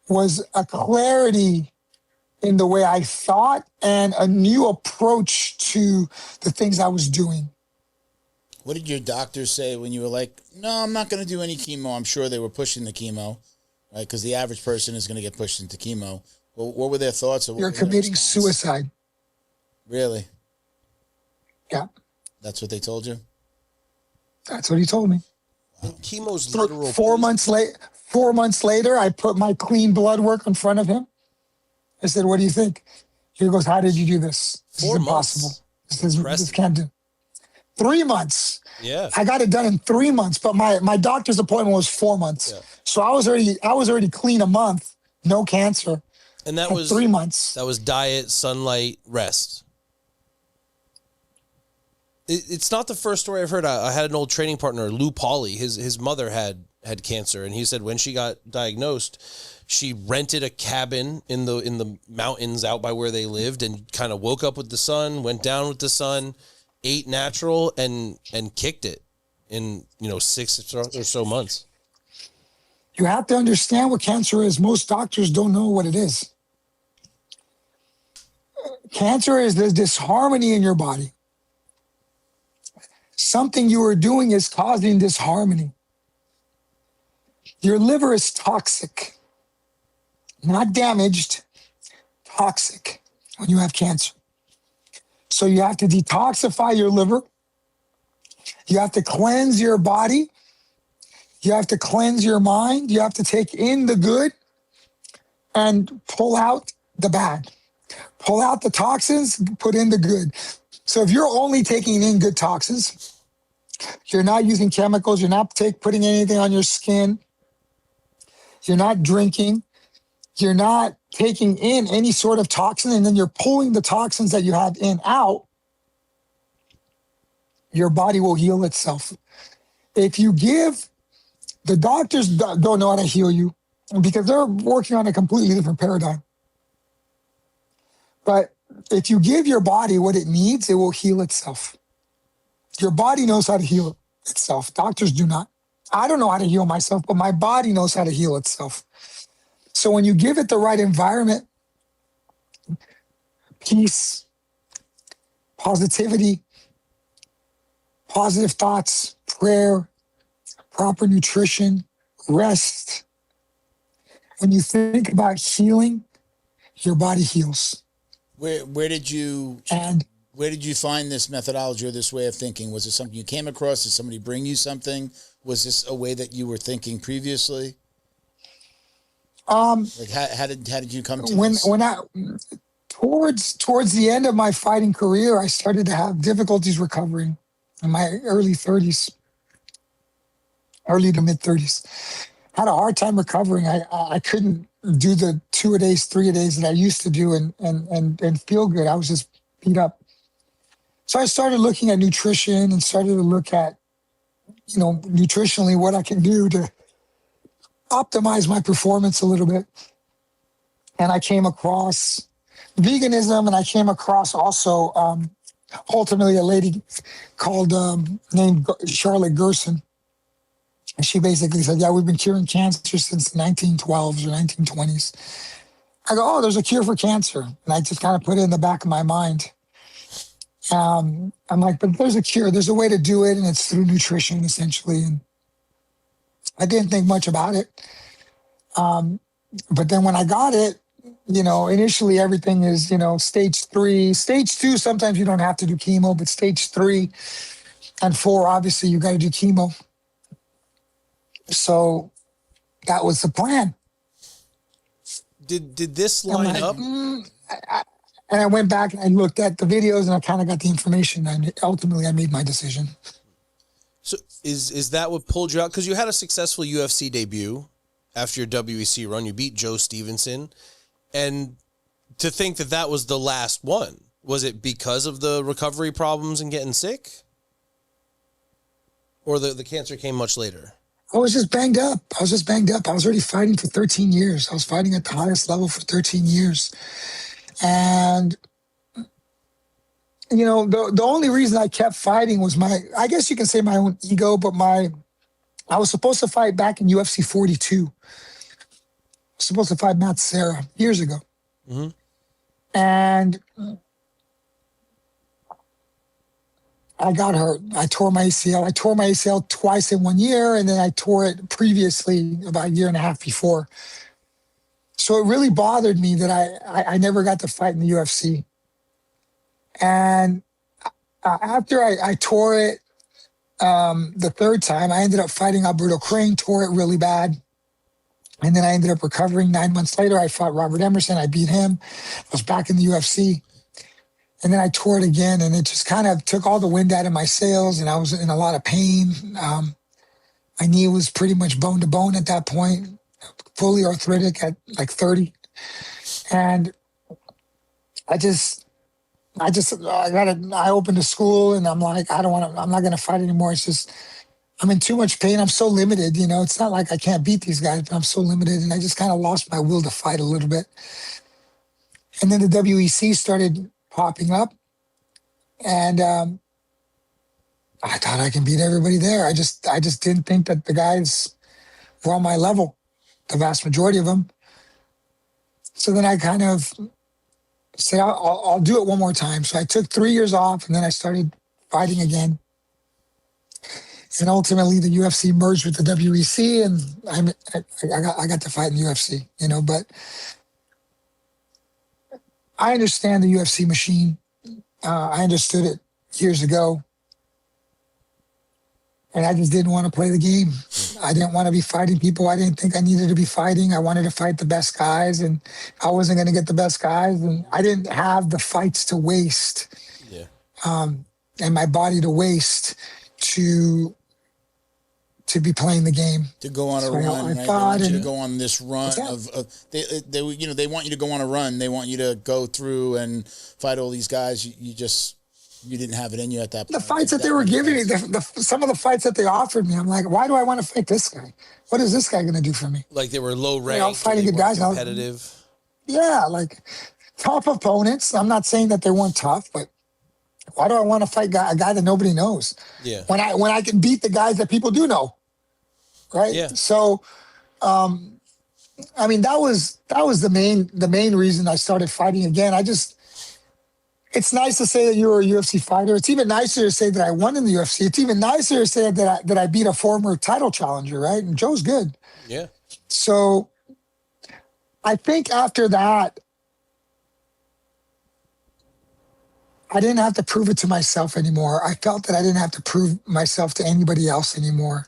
was a clarity in the way I thought and a new approach to the things I was doing. What did your doctors say when you were like, no, I'm not going to do any chemo? I'm sure they were pushing the chemo, right? Because the average person is going to get pushed into chemo. Well, what were their thoughts? You're committing suicide. Really? Yeah. That's what they told you? That's what he told me. And chemo's literal. 4 months later, I put my clean blood work in front of him. I said, what do you think? He goes, how did you do this? This is impossible. This can't do. 3 months. Yeah. I got it done in 3 months, but my doctor's appointment was 4 months. Yeah. So I was already clean a month, no cancer. And that was 3 months. That was diet, sunlight, rest. It's not the first story I've heard. I had an old training partner, Lou Pauly. His mother had cancer, and he said when she got diagnosed, she rented a cabin in the mountains out by where they lived, and kind of woke up with the sun, went down with the sun, ate natural, and kicked it in 6 or so months. You have to understand what cancer is. Most doctors don't know what it is. Cancer is the disharmony in your body. Something you are doing is causing disharmony. Your liver is toxic, not damaged, toxic when you have cancer. So you have to detoxify your liver. You have to cleanse your body. You have to cleanse your mind. You have to take in the good and pull out the bad. Pull out the toxins, put in the good. So if you're only taking in good toxins, you're not using chemicals, you're not putting anything on your skin, you're not drinking, you're not taking in any sort of toxin, and then you're pulling the toxins that you have in out, your body will heal itself. If you give, the doctors don't know how to heal you because they're working on a completely different paradigm. But if you give your body what it needs, it will heal itself. Your body knows how to heal itself. Doctors do not. I don't know how to heal myself, but my body knows how to heal itself. So when you give it the right environment, peace, positivity, positive thoughts, prayer, proper nutrition, rest, when you think about healing, your body heals. Where did you find this methodology or this way of thinking? Was it something you came across? Did somebody bring you something? Was this a way that you were thinking previously? Like how did you come to this? When I towards the end of my fighting career, I started to have difficulties recovering in my early to mid 30s. Had a hard time recovering. I couldn't do the 2-a-days, 3-a-days that I used to do and feel good. I was just beat up. So I started looking at nutrition and started to look at, nutritionally what I can do to optimize my performance a little bit. And I came across veganism, and I came across also ultimately a lady called named Charlotte Gerson. And she basically said, yeah, we've been curing cancer since the 1912s or 1920s. I go, oh, there's a cure for cancer. And I just kind of put it in the back of my mind. I'm like, but there's a cure. There's a way to do it, and it's through nutrition, essentially. And I didn't think much about it. But then when I got it, initially everything is, stage 3. Stage 2, sometimes you don't have to do chemo, but stage 3 and 4, obviously, you got to do chemo. So that was the plan. Did this line up? And I went back and I looked at the videos, and I kind of got the information, and ultimately I made my decision. So is that what pulled you out? Because you had a successful UFC debut after your WEC run. You beat Joe Stevenson. And to think that was the last one, was it because of the recovery problems and getting sick? Or the cancer came much later? I was just banged up. I was already fighting for 13 years. I was fighting at the highest level for 13 years. And, the only reason I kept fighting was I guess you can say my own ego, but I was supposed to fight back in UFC 42. I was supposed to fight Matt Serra years ago. Mm-hmm. And I got hurt. I tore my ACL. I tore my ACL twice in 1 year, and then I tore it previously about a year and a half before. So it really bothered me that I never got to fight in the UFC. And after I tore it the third time, I ended up fighting Alberto Crane, tore it really bad. And then I ended up recovering 9 months later. I fought Robert Emerson. I beat him. I was back in the UFC. And then I tore it again, and it just kind of took all the wind out of my sails, and I was in a lot of pain. My knee was pretty much bone to bone at that point, fully arthritic at like 30. And I opened a school, and I'm like, I'm not going to fight anymore. It's just, I'm in too much pain. I'm so limited, it's not like I can't beat these guys, but I'm so limited. And I just kind of lost my will to fight a little bit. And then the WEC started popping up, and I thought I can beat everybody there. I just didn't think that the guys were on my level, the vast majority of them. So then I kind of said, I'll do it one more time. So I took 3 years off, and then I started fighting again. And ultimately, the UFC merged with the WEC, and I got to fight in the UFC, but I understand the UFC machine. I understood it years ago. And I just didn't want to play the game. I didn't want to be fighting people I didn't think I needed to be fighting. I wanted to fight the best guys, and I wasn't going to get the best guys. And I didn't have the fights to waste, and my body to waste to be playing the game. To go on a run, right? They want you to go on this run they want you to go on a run. They want you to go through and fight all these guys. You didn't have it in you at that point. The fights that they were giving me, some of the fights that they offered me, I'm like, why do I want to fight this guy? What is this guy going to do for me? Like they were low ranked, fighting good guys, competitive. Like tough opponents. I'm not saying that they weren't tough, but why do I want to fight a guy that nobody knows? Yeah. When I can beat the guys that people do know, right? Yeah. So, that was the main reason I started fighting again. It's nice to say that you're a UFC fighter. It's even nicer to say that I won in the UFC. It's even nicer to say that I beat a former title challenger, right? And Joe's good. Yeah. So I think after that, I didn't have to prove it to myself anymore. I felt that I didn't have to prove myself to anybody else anymore.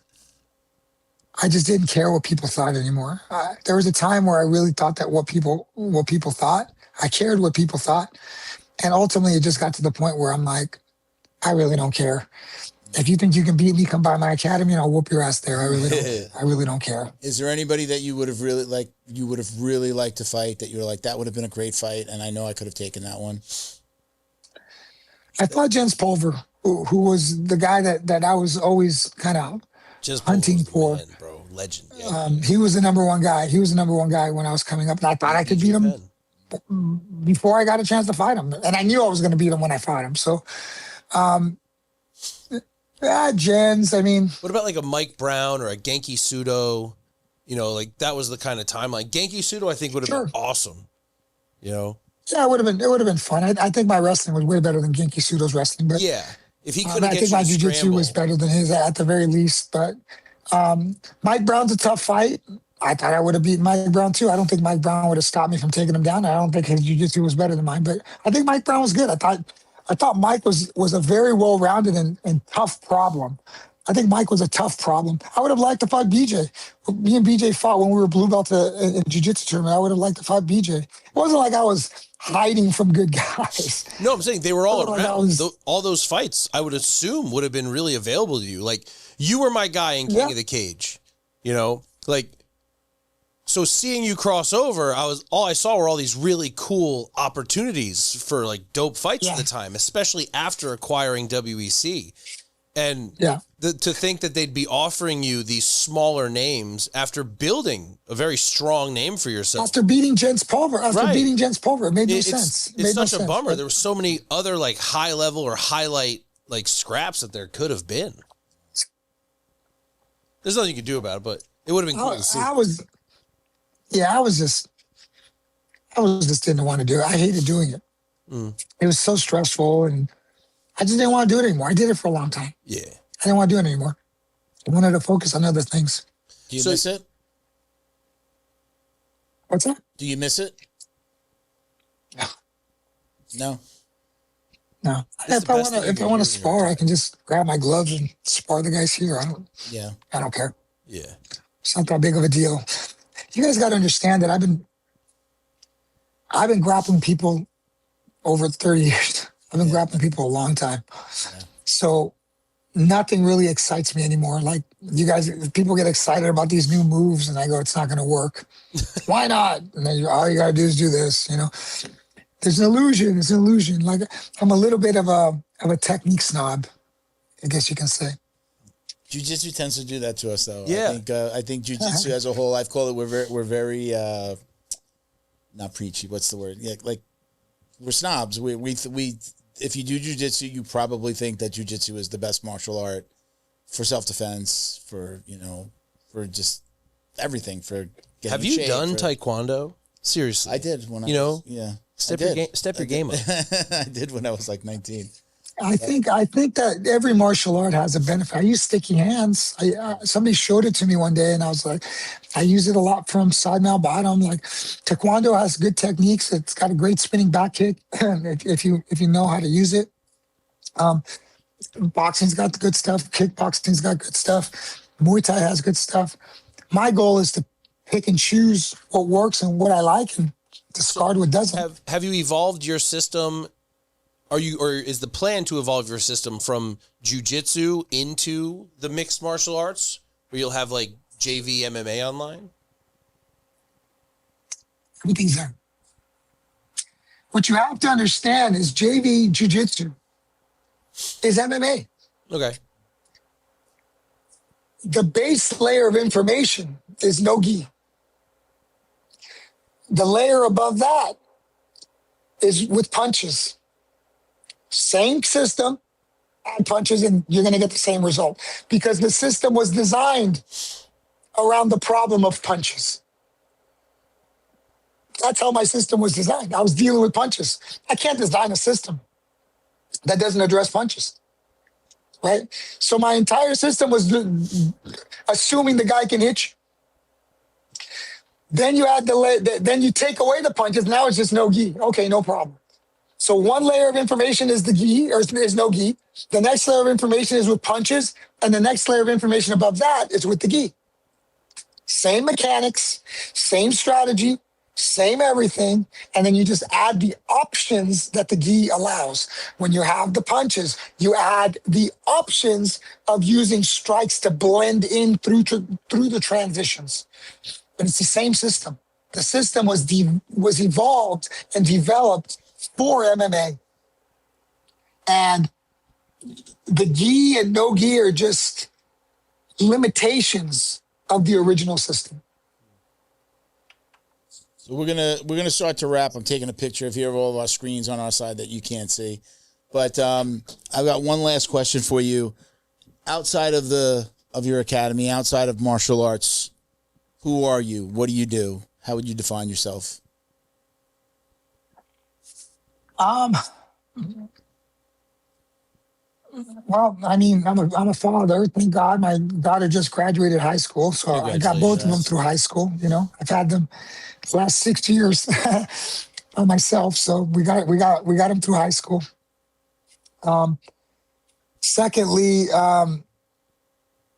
I just didn't care what people thought anymore. There was a time where I really thought that what people thought, I cared what people thought. And ultimately it just got to the point where I'm like, I really don't care. If you think you can beat me, come by my academy and I'll whoop your ass there. I really don't care. Is there anybody that you would have really liked to fight that you were like, that would have been a great fight and I know I could have taken that one? I thought Jens Pulver, who was the guy that I was always kind of hunting for. Man, bro. Legend. He was the number one guy. He was the number one guy when I was coming up. And I thought I could beat him before I got a chance to fight him. And I knew I was going to beat him when I fought him. So, Jens, I mean. What about like a Mike Brown or a Genki Sudo? You know, like that was the kind of timeline. Genki Sudo, I think, would have been awesome. You know? Yeah, it would have been fun. I think my wrestling was way better than Genki Sudo's wrestling. But yeah, if he couldn't I think my jiu-jitsu was better than his at the very least. But Mike Brown's a tough fight. I thought I would have beaten Mike Brown too. I don't think Mike Brown would have stopped me from taking him down. I don't think his jiu-jitsu was better than mine. But I think Mike Brown was good. I thought Mike was a very well-rounded and tough problem. I think Mike was a tough problem. I would have liked to fight BJ. Me and BJ fought when we were blue belt in jiu-jitsu tournament. I would have liked to fight BJ. It wasn't like I was hiding from good guys. No, I'm saying they were all around. All those fights, I would assume, would have been really available to you. Like, you were my guy in King of the Cage, you know? Like, so seeing you cross over, all I saw were all these really cool opportunities for, like, dope fights at the time, especially after acquiring WEC. And to think that they'd be offering you these smaller names after building a very strong name for yourself. After beating Jens Pulver. It made no sense. It's such a bummer. There were so many other like high level or highlight like scraps that there could have been. There's nothing you could do about it, but it would have been cool to see. I was just didn't want to do it. I hated doing it. It was so stressful and I just didn't want to do it anymore. I did it for a long time. Yeah. I didn't want to do it anymore. I wanted to focus on other things. Do you miss it? What's that? Do you miss it? No. No. If I want to spar, I can just grab my gloves and spar the guys here. I don't care. Yeah. It's not that big of a deal. You guys got to understand that I've been grappling people over 30 years. I've been grappling people a long time. Yeah. So nothing really excites me anymore. Like you guys, people get excited about these new moves and I go, it's not going to work. Why not? And then all you got to do is do this, you know. There's an illusion. It's an illusion. Like I'm a little bit of a technique snob, I guess you can say. Jiu-jitsu tends to do that to us, though. Yeah. I think jiu-jitsu as a whole, I've called it, we're very not preachy. What's the word? Yeah, like we're snobs. We if you do jiu-jitsu, you probably think that jiu-jitsu is the best martial art for self-defense, for just everything, for getting Have you done taekwondo? Seriously. I did when Step your game up. I did when I was like 19. I think that every martial art has a benefit. I use sticky hands. Somebody showed it to me one day, and I was like, I use it a lot from side mount bottom. Like taekwondo has good techniques. It's got a great spinning back kick if you know how to use it. Boxing's got the good stuff. Kickboxing's got good stuff. Muay Thai has good stuff. My goal is to pick and choose what works and what I like, and discard what doesn't. Have you evolved your system? Or is the plan to evolve your system from jiu-jitsu into the mixed martial arts, where you'll have like JV MMA online? Everything's there. What you have to understand is JV jiu-jitsu is MMA. Okay. The base layer of information is no-gi. The layer above that is with punches. Same system, add punches, and you're going to get the same result because the system was designed around the problem of punches. That's how my system was designed. I was dealing with punches. I can't design a system that doesn't address punches, right? So my entire system was assuming the guy can hit you. Then you add then you take away the punches. Now it's just no gi. Okay, no problem. So one layer of information is the gi, or is no gi. The next layer of information is with punches, and the next layer of information above that is with the gi. Same mechanics, same strategy, same everything, and then you just add the options that the gi allows. When you have the punches, you add the options of using strikes to blend in through the transitions. But it's the same system. The system was evolved and developed for MMA. And the gi and no gi are just limitations of the original system. So we're gonna start to wrap. I'm taking a picture of here of all of our screens on our side that you can't see. But I've got one last question for you. Outside of your academy, outside of martial arts, who are you? What do you do? How would you define yourself? Well, I mean, I'm a father. Thank God, my daughter just graduated high school, so I got both of them through high school. You know, I've had them the last 6 years myself, so we got them through high school. Secondly,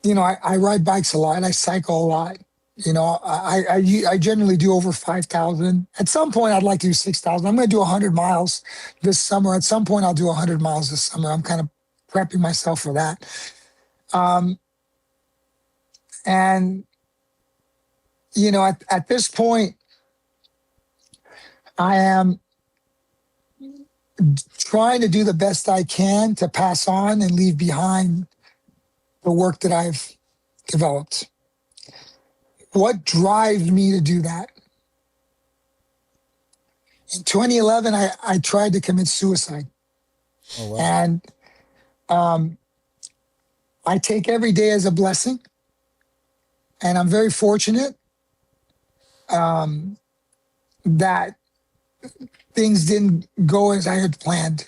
you know, I ride bikes a lot. I cycle a lot. You know, I generally do over 5,000. At some point, I'd like to do 6,000. I'm going to do 100 miles this summer. At some point, I'll do 100 miles this summer. I'm kind of prepping myself for that. And, you know, at this point, I am trying to do the best I can to pass on and leave behind the work that I've developed. What drives me to do that? In 2011, I tried to commit suicide. Oh, wow. And I take every day as a blessing. And I'm very fortunate that things didn't go as I had planned.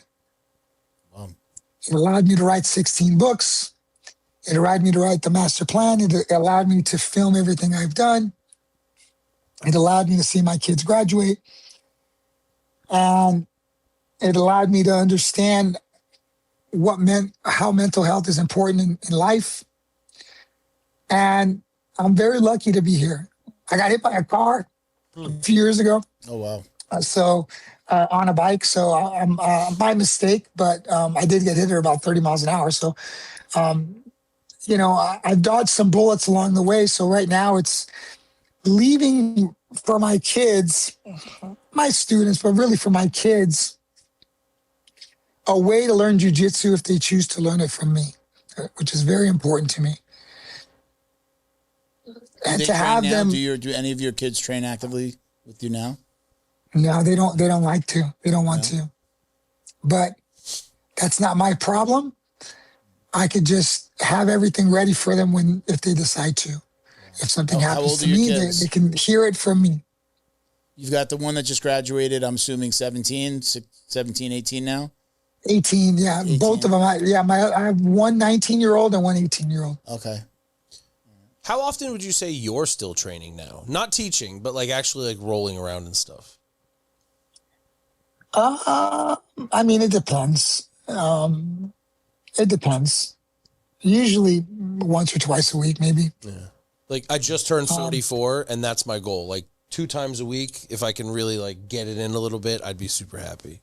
Wow. It allowed me to write 16 books. It allowed me to write the master plan. It allowed me to film everything I've done. It allowed me to see my kids graduate. And it allowed me to understand how mental health is important in life. And I'm very lucky to be here. I got hit by a car a few years ago. Oh, wow. On a bike. So I'm by mistake, but I did get hit at about 30 miles an hour. So, you know, I've dodged some bullets along the way. So right now it's leaving for my kids, my students, but really for my kids, a way to learn jiu-jitsu if they choose to learn it from me, which is very important to me. And to have them, do any of your kids train actively with you now? No, they don't like to. They don't want to. But that's not my problem. I could just have everything ready for them if they decide to. If something happens to me, they can hear it from me. You've got the one that just graduated, I'm assuming 17, 18 now? 18, yeah. 18. Both of them. I have one 19-year-old and one 18-year-old. Okay. How often would you say you're still training now? Not teaching, but like actually like rolling around and stuff. I mean, it depends. It depends. Usually once or twice a week, maybe. Yeah. Like I just turned 44 and that's my goal. Like 2 times a week. If I can really like get it in a little bit, I'd be super happy.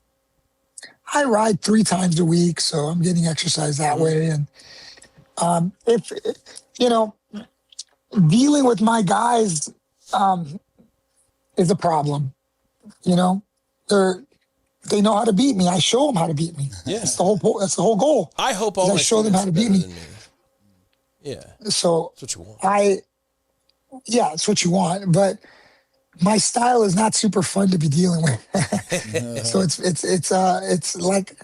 I ride 3 times a week, so I'm getting exercise that way. And if, you know, dealing with my guys is a problem. You know, they know how to beat me. I show them how to beat me. Yeah. That's the whole goal. I hope all my show them how to beat me. Yeah. So that's what you want. Yeah, it's what you want. But my style is not super fun to be dealing with. So it's like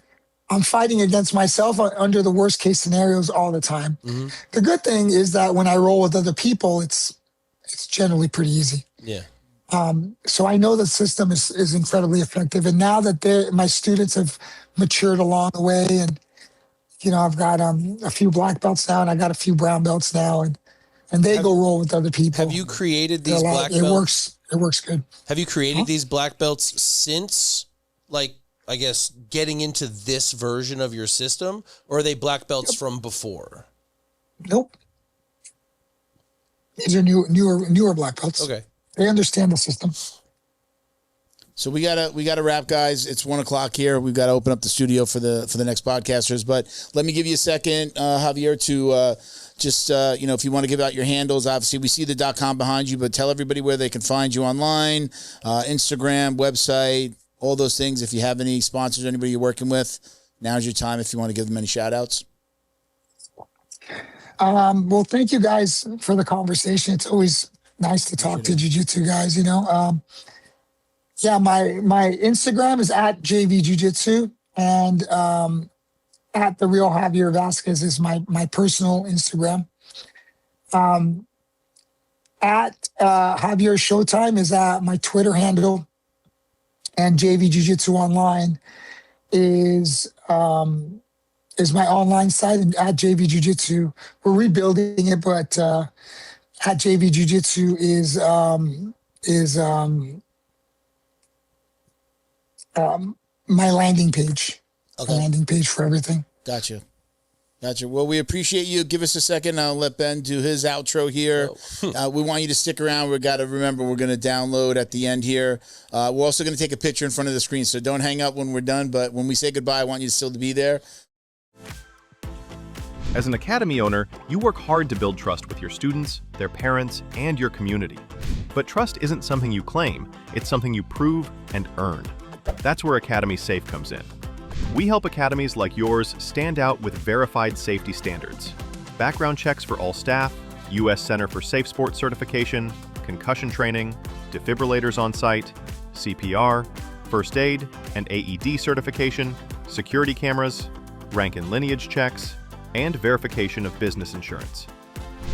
I'm fighting against myself under the worst case scenarios all the time. Mm-hmm. The good thing is that when I roll with other people, it's generally pretty easy. Yeah. So I know the system is incredibly effective. And now that my students have matured along the way, and, you know, I've got a few black belts now, and I got a few brown belts now, and they go roll with other people. Have you created these black belts? It works good. Have you created these black belts since, like, I guess, getting into this version of your system, or are they black belts from before? Nope. These are newer black belts. Okay. They understand the system. So we gotta wrap, guys. It's 1:00 here. We've got to open up the studio for the next podcasters. But let me give you a second, Javier, to just if you want to give out your handles. Obviously, we see the .com behind you, but tell everybody where they can find you online, Instagram, website, all those things. If you have any sponsors, anybody you're working with, now's your time. If you want to give them any shout outs. Well, thank you guys for the conversation. It's always nice to talk to jiu-jitsu guys, Yeah, my Instagram is at JV Jiu-Jitsu, and at the real Javier Vazquez is my personal Instagram. At Javier Showtime is my Twitter handle, and JV Jiu-Jitsu Online is my online site, and at JV Jiu-Jitsu. We're rebuilding it, but at JV Jiu-Jitsu is my landing page. Okay. Landing page for everything. Gotcha. Well, we appreciate you. Give us a second. I'll let Ben do his outro here. We want you to stick around. We got to remember we're going to download at the end here. We're also going to take a picture in front of the screen, so don't hang up when we're done. But when we say goodbye, I want you still to be there. As an academy owner, you work hard to build trust with your students, their parents, and your community. But trust isn't something you claim, it's something you prove and earn. That's where Academy Safe comes in. We help academies like yours stand out with verified safety standards. Background checks for all staff, U.S. Center for Safe Sport certification, concussion training, defibrillators on site, CPR, first aid and AED certification, security cameras, rank and lineage checks, and verification of business insurance.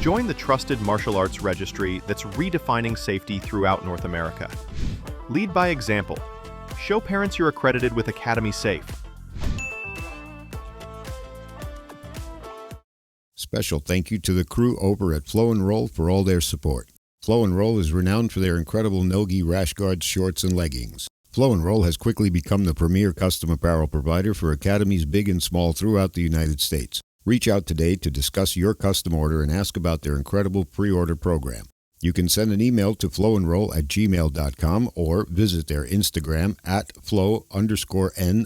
Join the trusted martial arts registry that's redefining safety throughout North America. Lead by example. Show parents you're accredited with Academy Safe. Special thank you to the crew over at Flow and Roll for all their support. Flow and Roll is renowned for their incredible no-gi rash guards, shorts, and leggings. Flow and Roll has quickly become the premier custom apparel provider for academies big and small throughout the United States. Reach out today to discuss your custom order and ask about their incredible pre-order program. You can send an email to flowandroll@gmail.com or visit their Instagram at flow_n_roll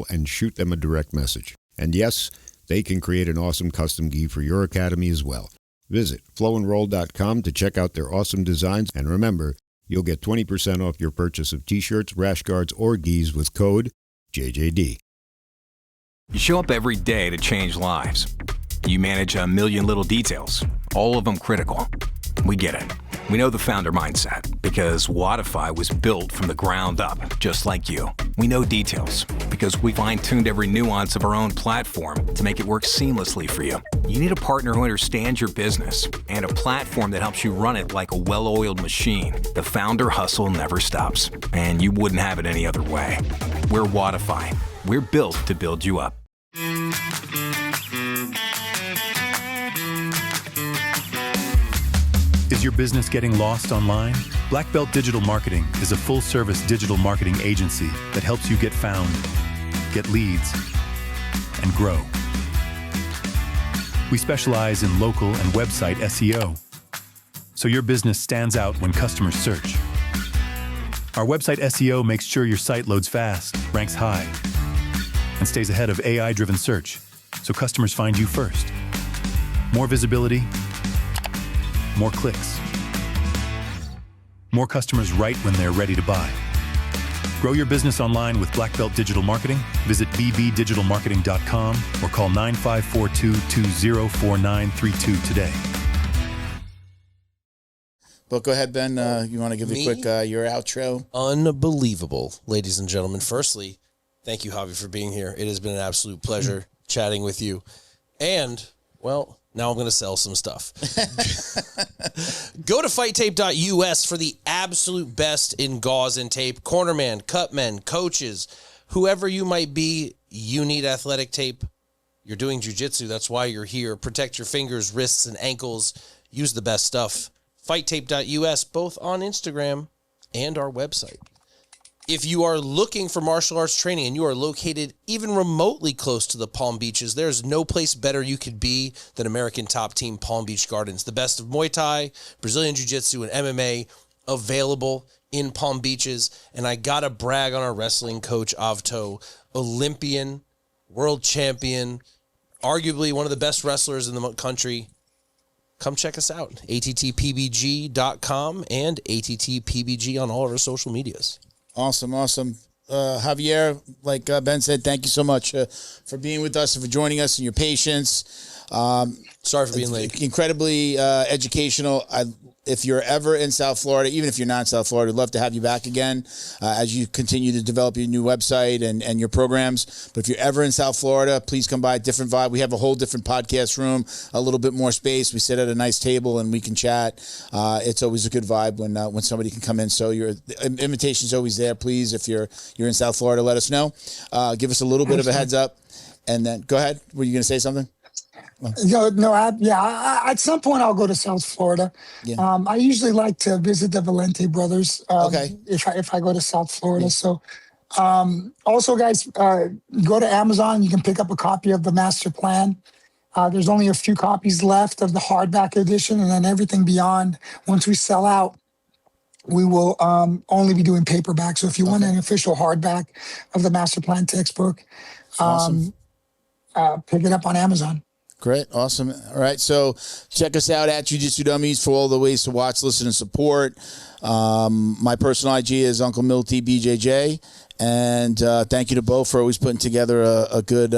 and shoot them a direct message. And yes, they can create an awesome custom gi for your academy as well. Visit flowandroll.com to check out their awesome designs, and remember, you'll get 20% off your purchase of t-shirts, rash guards, or gis with code JJD. You show up every day to change lives. You manage a million little details, all of them critical. We get it. We know the founder mindset because Wodify was built from the ground up, just like you. We know details because we fine-tuned every nuance of our own platform to make it work seamlessly for you. You need a partner who understands your business and a platform that helps you run it like a well-oiled machine. The founder hustle never stops, and you wouldn't have it any other way. We're Wodify. We're built to build you up. Is your business getting lost online? Black Belt Digital Marketing is a full-service digital marketing agency that helps you get found, get leads, and grow. We specialize in local and website SEO, so your business stands out when customers search. Our website SEO makes sure your site loads fast, ranks high, and stays ahead of AI-driven search, so customers find you first. More visibility, more clicks. More customers write when they're ready to buy. Grow your business online with Black Belt Digital Marketing. Visit bbdigitalmarketing.com or call 9542-204932 today. But go ahead, Ben. You want to give a quick your outro? Unbelievable, ladies and gentlemen. Firstly, thank you, Javi, for being here. It has been an absolute pleasure chatting with you. And, well, now I'm going to sell some stuff. Go to fighttape.us for the absolute best in gauze and tape. Cornerman, cutmen, coaches, whoever you might be, you need athletic tape. You're doing jiu-jitsu. That's why you're here. Protect your fingers, wrists, and ankles. Use the best stuff. fighttape.us, both on Instagram and our website. If you are looking for martial arts training and you are located even remotely close to the Palm Beaches, there's no place better you could be than American Top Team Palm Beach Gardens. The best of Muay Thai, Brazilian Jiu-Jitsu, and MMA available in Palm Beaches. And I got to brag on our wrestling coach, Avto, Olympian, world champion, arguably one of the best wrestlers in the country. Come check us out, attpbg.com and attpbg on all of our social medias. Awesome. Javier, like Ben said, thank you so much for being with us and for joining us and your patience. Sorry for being late. Incredibly educational. If you're ever in South Florida, even if you're not in South Florida, I'd love to have you back again as you continue to develop your new website and your programs. But if you're ever in South Florida, please come by. Different vibe. We have a whole different podcast room, a little bit more space. We sit at a nice table and we can chat. It's always a good vibe when somebody can come in. So the invitation's always there. Please, if you're in South Florida, let us know. Give us a little bit of a heads up. And then go ahead. Were you going to say something? At some point I'll go to South Florida. Yeah. I usually like to visit the Valente brothers. Okay. If I go to South Florida. So, also guys, go to Amazon. You can pick up a copy of the Master Plan. There's only a few copies left of the hardback edition, and then everything beyond. Once we sell out, we will only be doing paperback. So if you want an official hardback of the Master Plan textbook, awesome. Pick it up on Amazon. Great. Awesome. All right. So check us out at Jiu-Jitsu Dummies for all the ways to watch, listen, and support. My personal IG is Uncle Milty BJJ. And thank you to Bo for always putting together a good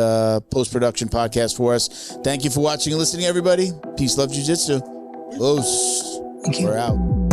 post-production podcast for us. Thank you for watching and listening, everybody. Peace, love, Jiu-Jitsu. Los. Thank you. We're out.